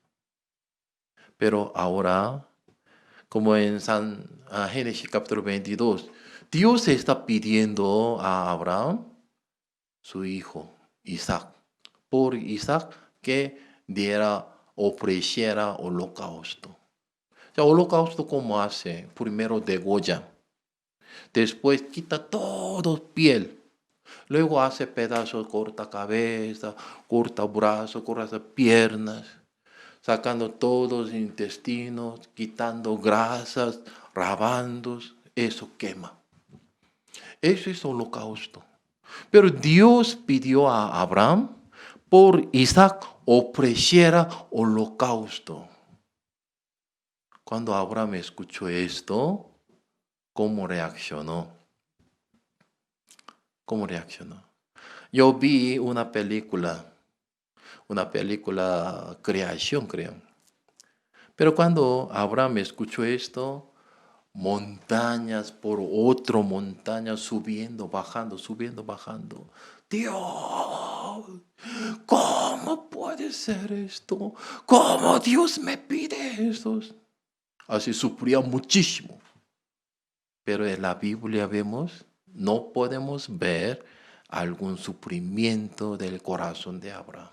Pero ahora, como en Génesis capítulo 22, Dios está pidiendo a Abraham su hijo, Isaac, por Isaac que diera, ofreciera holocausto. O sea, holocausto, ¿cómo hace? Primero degolla, después quita todo piel, luego hace pedazos, corta cabeza, corta brazos, corta piernas, sacando todos los intestinos, quitando grasas, rabandos, eso quema. Eso es holocausto. Pero Dios pidió a Abraham por Isaac ofreciera holocausto. Cuando Abraham escuchó esto, ¿cómo reaccionó? ¿Cómo reaccionó? Yo vi una película creación, creo. Pero cuando Abraham escuchó esto, montañas por otro montaña, subiendo, bajando, subiendo, bajando. Dios, ¿cómo puede ser esto? ¿Cómo Dios me pide esto? Así sufría muchísimo. Pero en la Biblia vemos, no podemos ver algún sufrimiento del corazón de Abraham.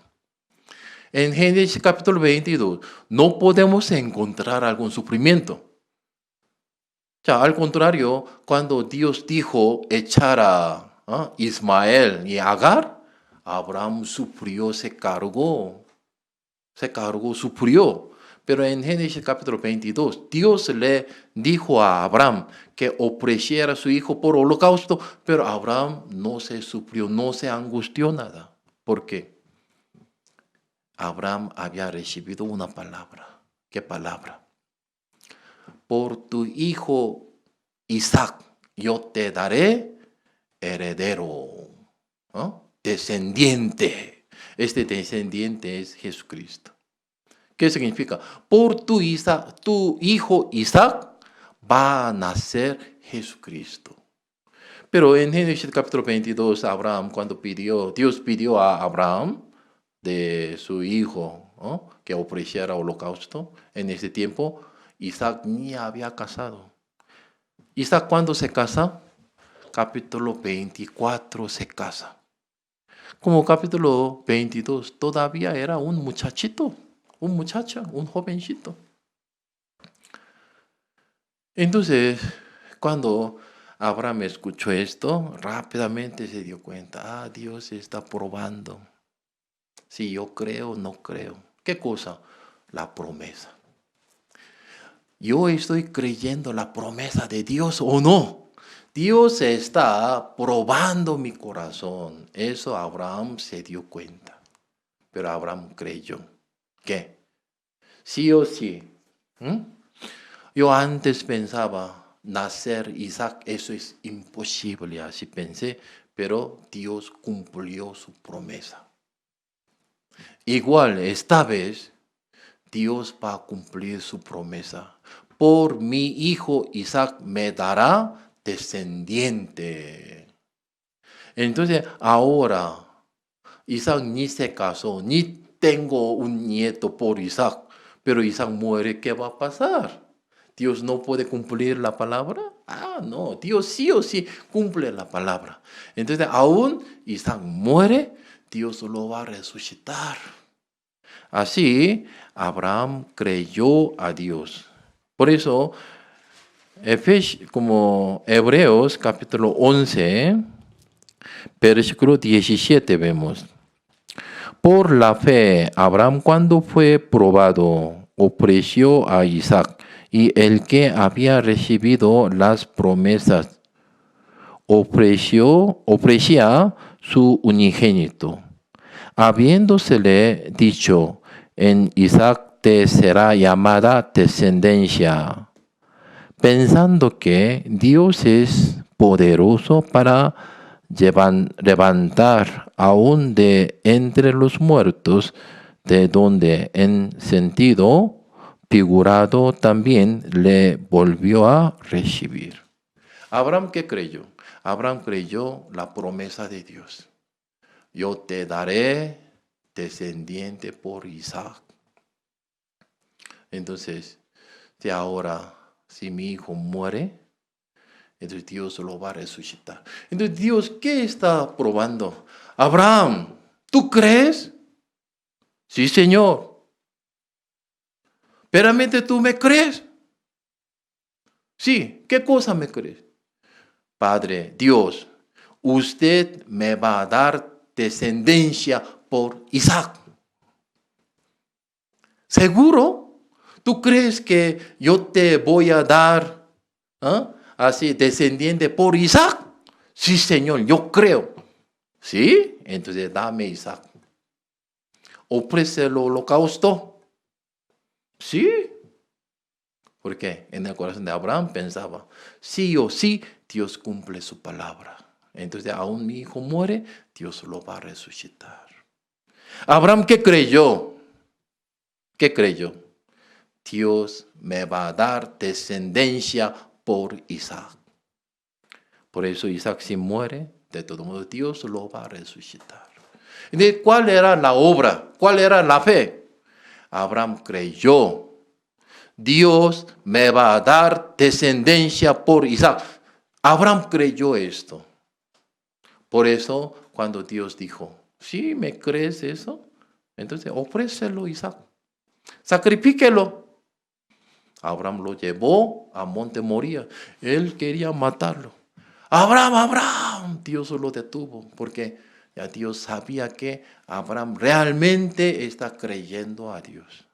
En Génesis capítulo 22, no podemos encontrar algún sufrimiento. Al contrario, cuando Dios dijo echar a Ismael y Agar, Abraham sufrió, sufrió. Pero en Génesis capítulo 22, Dios le dijo a Abraham que ofreciera a su hijo por holocausto, pero Abraham no se sufrió, no se angustió nada. ¿Por qué? Abraham había recibido una palabra. ¿Qué palabra? Por tu hijo Isaac, yo te daré heredero, descendiente. Este descendiente es Jesucristo. ¿Qué significa? Por tu hijo Isaac va a nacer Jesucristo. Pero en Génesis capítulo 22, Abraham, cuando Dios pidió a Abraham de su hijo, que ofreciera holocausto, en ese tiempo Isaac ni había casado. Isaac, ¿cuándo se casa? Capítulo 24 se casa. Como capítulo 22 todavía era un muchachito, un muchacho, un jovencito. Entonces, cuando Abraham escuchó esto, rápidamente se dio cuenta, Dios está probando. Si yo creo o no creo. ¿Qué cosa? La promesa. ¿Yo estoy creyendo la promesa de Dios o no? Dios está probando mi corazón. Eso Abraham se dio cuenta. Pero Abraham creyó. ¿Qué? Sí o sí. Yo antes pensaba, nacer Isaac, eso es imposible, así pensé. Pero Dios cumplió su promesa. Igual, esta vez, Dios va a cumplir su promesa. Por mi hijo Isaac me dará descendiente. Entonces, ahora, Isaac ni se casó, ni tengo un nieto por Isaac, pero Isaac muere, ¿qué va a pasar? ¿Dios no puede cumplir la palabra? No, Dios sí o sí cumple la palabra. Entonces, aún Isaac muere, Dios lo va a resucitar. Así, Abraham creyó a Dios. Por eso, como Hebreos capítulo 11, versículo 17 vemos. Por la fe, Abraham cuando fue probado, ofreció a Isaac, y el que había recibido las promesas, ofrecía su unigénito, habiéndosele dicho, en Isaac te será llamada descendencia, pensando que Dios es poderoso para levantar aún de entre los muertos, de donde en sentido figurado también le volvió a recibir. Abraham, ¿qué creyó? Abraham creyó la promesa de Dios. Yo te daré descendiente por Isaac. Entonces, de ahora, si mi hijo muere, entonces Dios lo va a resucitar. Entonces Dios, ¿qué está probando? Abraham, ¿tú crees? Sí, Señor. ¿Veramente tú me crees? Sí, ¿qué cosa me crees? Padre, Dios, usted me va a dar descendencia por Isaac. ¿Seguro? ¿Tú crees que yo te voy a dar así descendiente por Isaac? Sí, Señor, yo creo. ¿Sí? Entonces dame Isaac. ¿Ofrece el holocausto? Sí. Porque en el corazón de Abraham pensaba, sí o sí, Dios cumple su palabra. Entonces aún mi hijo muere, Dios lo va a resucitar. Abraham, ¿qué creyó? ¿Qué creyó? Dios me va a dar descendencia por Isaac. Por eso Isaac si muere, de todo modo Dios lo va a resucitar. Entonces, ¿cuál era la obra? ¿Cuál era la fe? Abraham creyó. Dios me va a dar descendencia por Isaac. Abraham creyó esto. Por eso, cuando Dios dijo, ¿sí me crees eso? Entonces, ofrécelo Isaac. Sacrifíquelo. Abraham lo llevó a Monte Moría. Él quería matarlo. Abraham, Abraham. Dios lo detuvo porque ya Dios sabía que Abraham realmente está creyendo a Dios.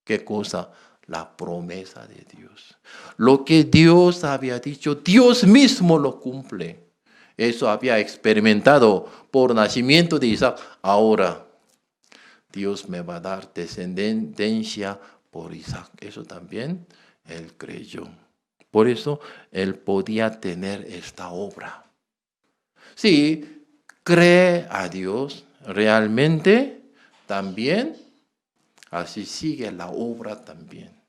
¿Qué cosa? La promesa de Dios. Lo que Dios había dicho, Dios mismo lo cumple. Eso había experimentado por nacimiento de Isaac. Ahora, Dios me va a dar descendencia por Isaac. Eso también él creyó. Por eso él podía tener esta obra. Si cree a Dios realmente, también así sigue la obra también.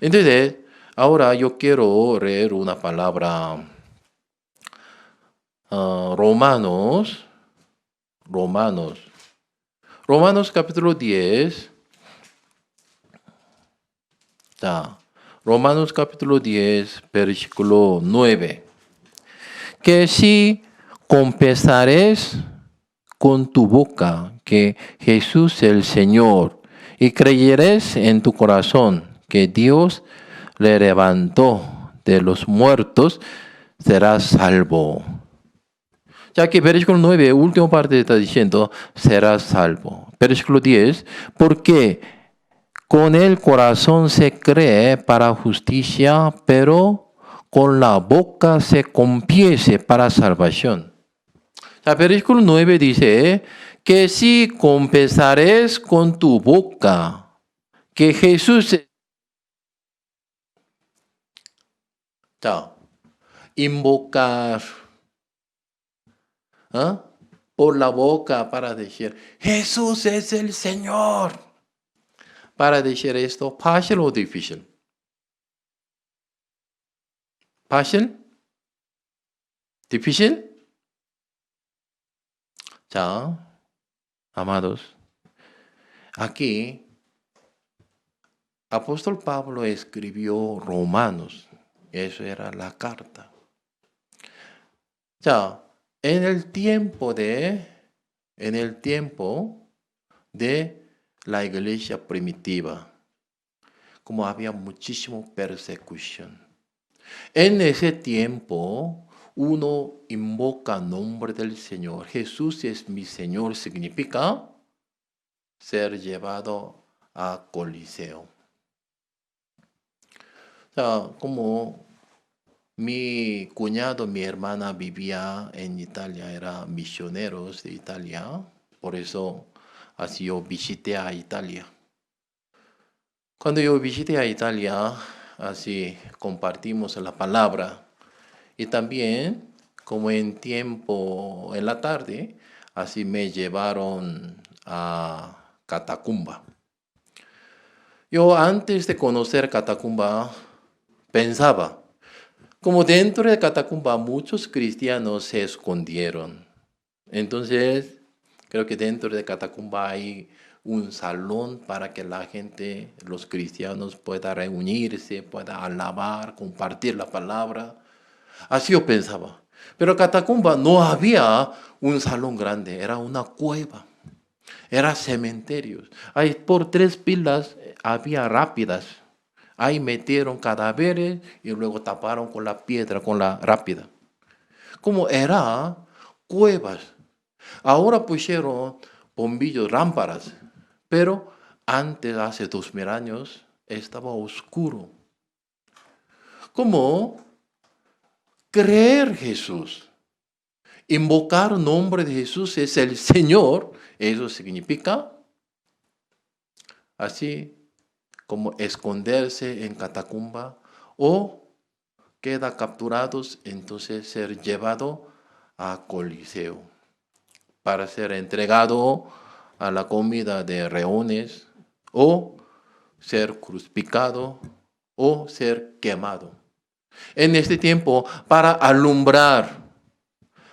Entonces, ahora yo quiero leer una palabra, Romanos capítulo 10. Romanos capítulo 10, versículo 9. Que si confesares con tu boca que Jesús es el Señor y creyeres en tu corazón que Dios le levantó de los muertos, serás salvo. Ya que versículo 9, última parte está diciendo, serás salvo. Versículo 10, porque con el corazón se cree para justicia, pero con la boca se confiese para salvación. Ya, versículo 9 dice que si confesares con tu boca que Jesús es... invocar por la boca para decir, Jesús es el Señor. Para decir esto, ¿fácil o difícil? ¿Fácil? ¿Difícil? 자, amados, aquí apóstol Pablo escribió Romanos. Eso era la carta. 자, en el tiempo de la iglesia primitiva, como había muchísima persecución. En ese tiempo, uno invoca el nombre del Señor. Jesús es mi Señor significa ser llevado a Coliseo. O sea, como mi cuñado, mi hermana vivía en Italia, eran misioneros de Italia, por eso así yo visité a Italia. Cuando yo visité a Italia, así compartimos la palabra. Y también, como en la tarde, así me llevaron a Catacumba. Yo antes de conocer Catacumba, pensaba, como dentro de Catacumba muchos cristianos se escondieron. Entonces, creo que dentro de Catacumba hay un salón para que la gente, los cristianos, puedan reunirse, puedan alabar, compartir la palabra. Así yo pensaba. Pero Catacumba no había un salón grande, era una cueva, era cementerios. Ahí por 3 pilas había rápidas. Ahí metieron cadáveres y luego taparon con la piedra, con la rápida. Como era cuevas. Ahora pusieron bombillos, lámparas, pero antes, hace 2000 años, estaba oscuro. ¿Cómo? Creer Jesús. Invocar el nombre de Jesús es el Señor. Eso significa así como esconderse en catacumba o queda capturados, entonces ser llevado a Coliseo para ser entregado a la comida de reones o ser crucificado o ser quemado. En este tiempo, para alumbrar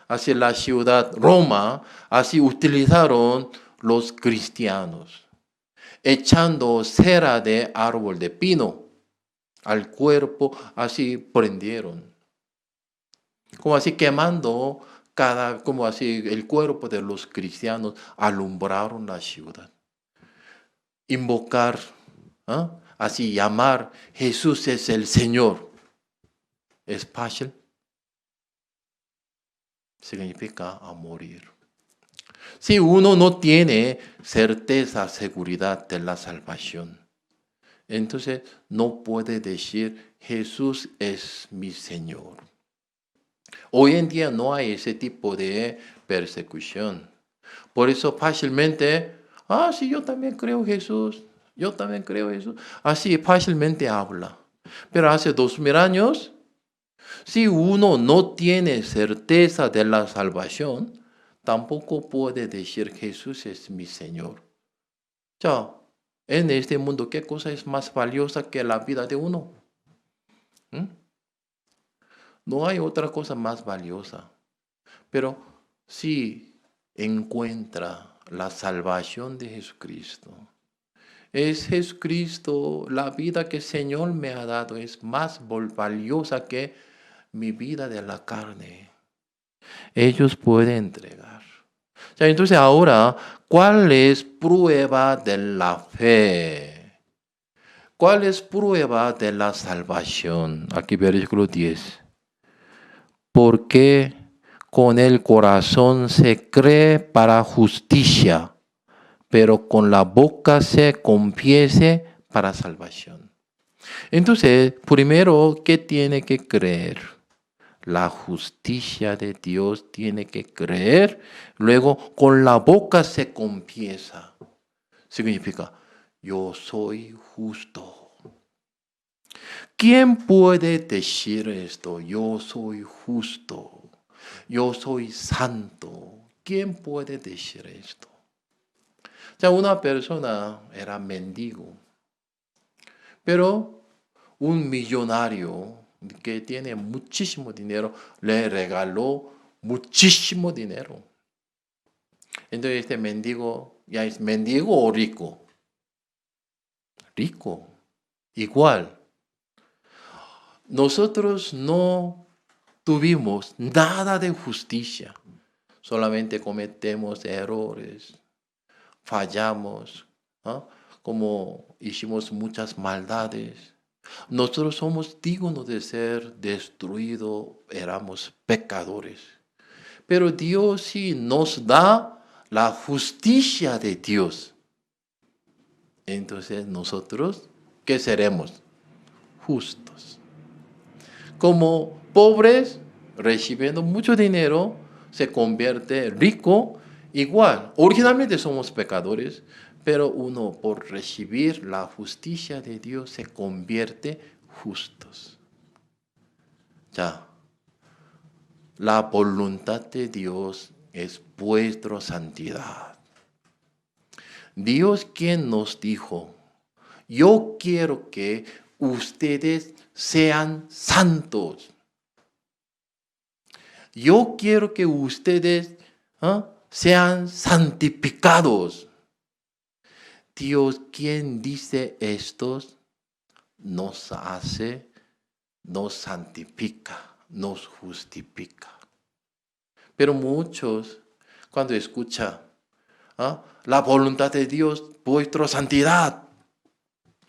hacia la ciudad Roma, así utilizaron los cristianos, echando cera de árbol de pino al cuerpo, así prendieron, como así quemando como así el cuerpo de los cristianos, alumbraron la ciudad. Invocar, así llamar, Jesús es el Señor. ¿Es fácil? Significa a morir. Si uno no tiene certeza, seguridad de la salvación, entonces no puede decir Jesús es mi Señor. Hoy en día no hay ese tipo de persecución. Por eso fácilmente, sí, yo también creo en Jesús, yo también creo en Jesús. Así fácilmente habla. Pero hace 2000 años, si uno no tiene certeza de la salvación, tampoco puede decir Jesús es mi Señor. Ya, en este mundo, ¿qué cosa es más valiosa que la vida de uno? No hay otra cosa más valiosa. Pero si encuentra la salvación de Jesucristo, es Jesucristo, la vida que el Señor me ha dado es más valiosa que mi vida de la carne. Ellos pueden entregar. Entonces ahora, ¿cuál es prueba de la fe? ¿Cuál es prueba de la salvación? Aquí versículo 10. Porque con el corazón se cree para justicia, pero con la boca se confiese para salvación. Entonces, primero, ¿qué tiene que creer? La justicia de Dios tiene que creer. Luego, con la boca se confiesa. Significa, yo soy justo. ¿Quién puede decir esto? Yo soy justo. Yo soy santo. ¿Quién puede decir esto? Una persona era mendigo, pero un millonario que tiene muchísimo dinero le regaló muchísimo dinero. Entonces este mendigo, ¿ya es mendigo o rico? Rico. Igual. Nosotros no tuvimos nada de justicia. Solamente cometemos errores, fallamos, como hicimos muchas maldades. Nosotros somos dignos de ser destruidos, éramos pecadores. Pero Dios sí nos da la justicia de Dios. Entonces nosotros, ¿qué seremos? Justos. Como pobres, recibiendo mucho dinero, se convierte rico. Igual, originalmente somos pecadores, pero uno por recibir la justicia de Dios se convierte justos. Ya, la voluntad de Dios es vuestra santidad. Dios quien nos dijo, yo quiero que ustedes sean santos. Yo quiero que ustedes sean santificados. Dios, quien dice esto, nos hace, nos santifica, nos justifica. Pero muchos, cuando escuchan la voluntad de Dios, vuestra santidad,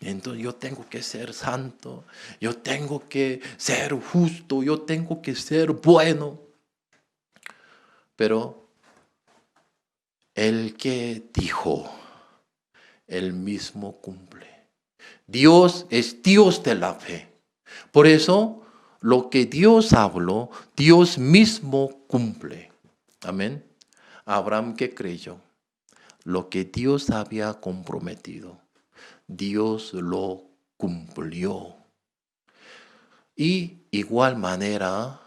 entonces yo tengo que ser santo, yo tengo que ser justo, yo tengo que ser bueno. Pero el que dijo, él mismo cumple. Dios es Dios de la fe. Por eso, lo que Dios habló, Dios mismo cumple. Amén. Abraham, ¿qué creyó? Lo que Dios había comprometido, Dios lo cumplió. Y igual manera,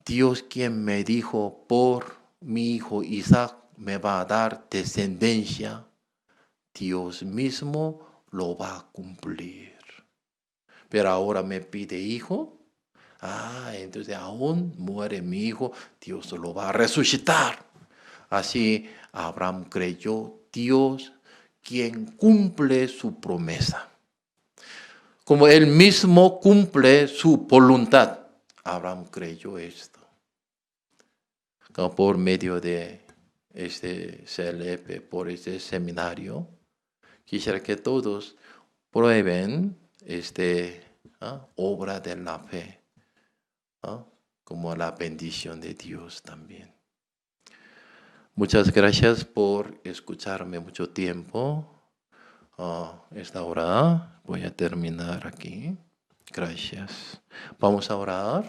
Dios quien me dijo, por mi hijo Isaac me va a dar descendencia, Dios mismo lo va a cumplir. Pero ahora me pide hijo. Entonces aún muere mi hijo, Dios lo va a resucitar. Así Abraham creyó Dios, quien cumple su promesa. Como él mismo cumple su voluntad. Abraham creyó esto. Por medio de este CLP, por este seminario, quisiera que todos prueben obra de la fe, como la bendición de Dios también. Muchas gracias por escucharme mucho tiempo. Esta hora voy a terminar aquí. Gracias. Vamos a orar.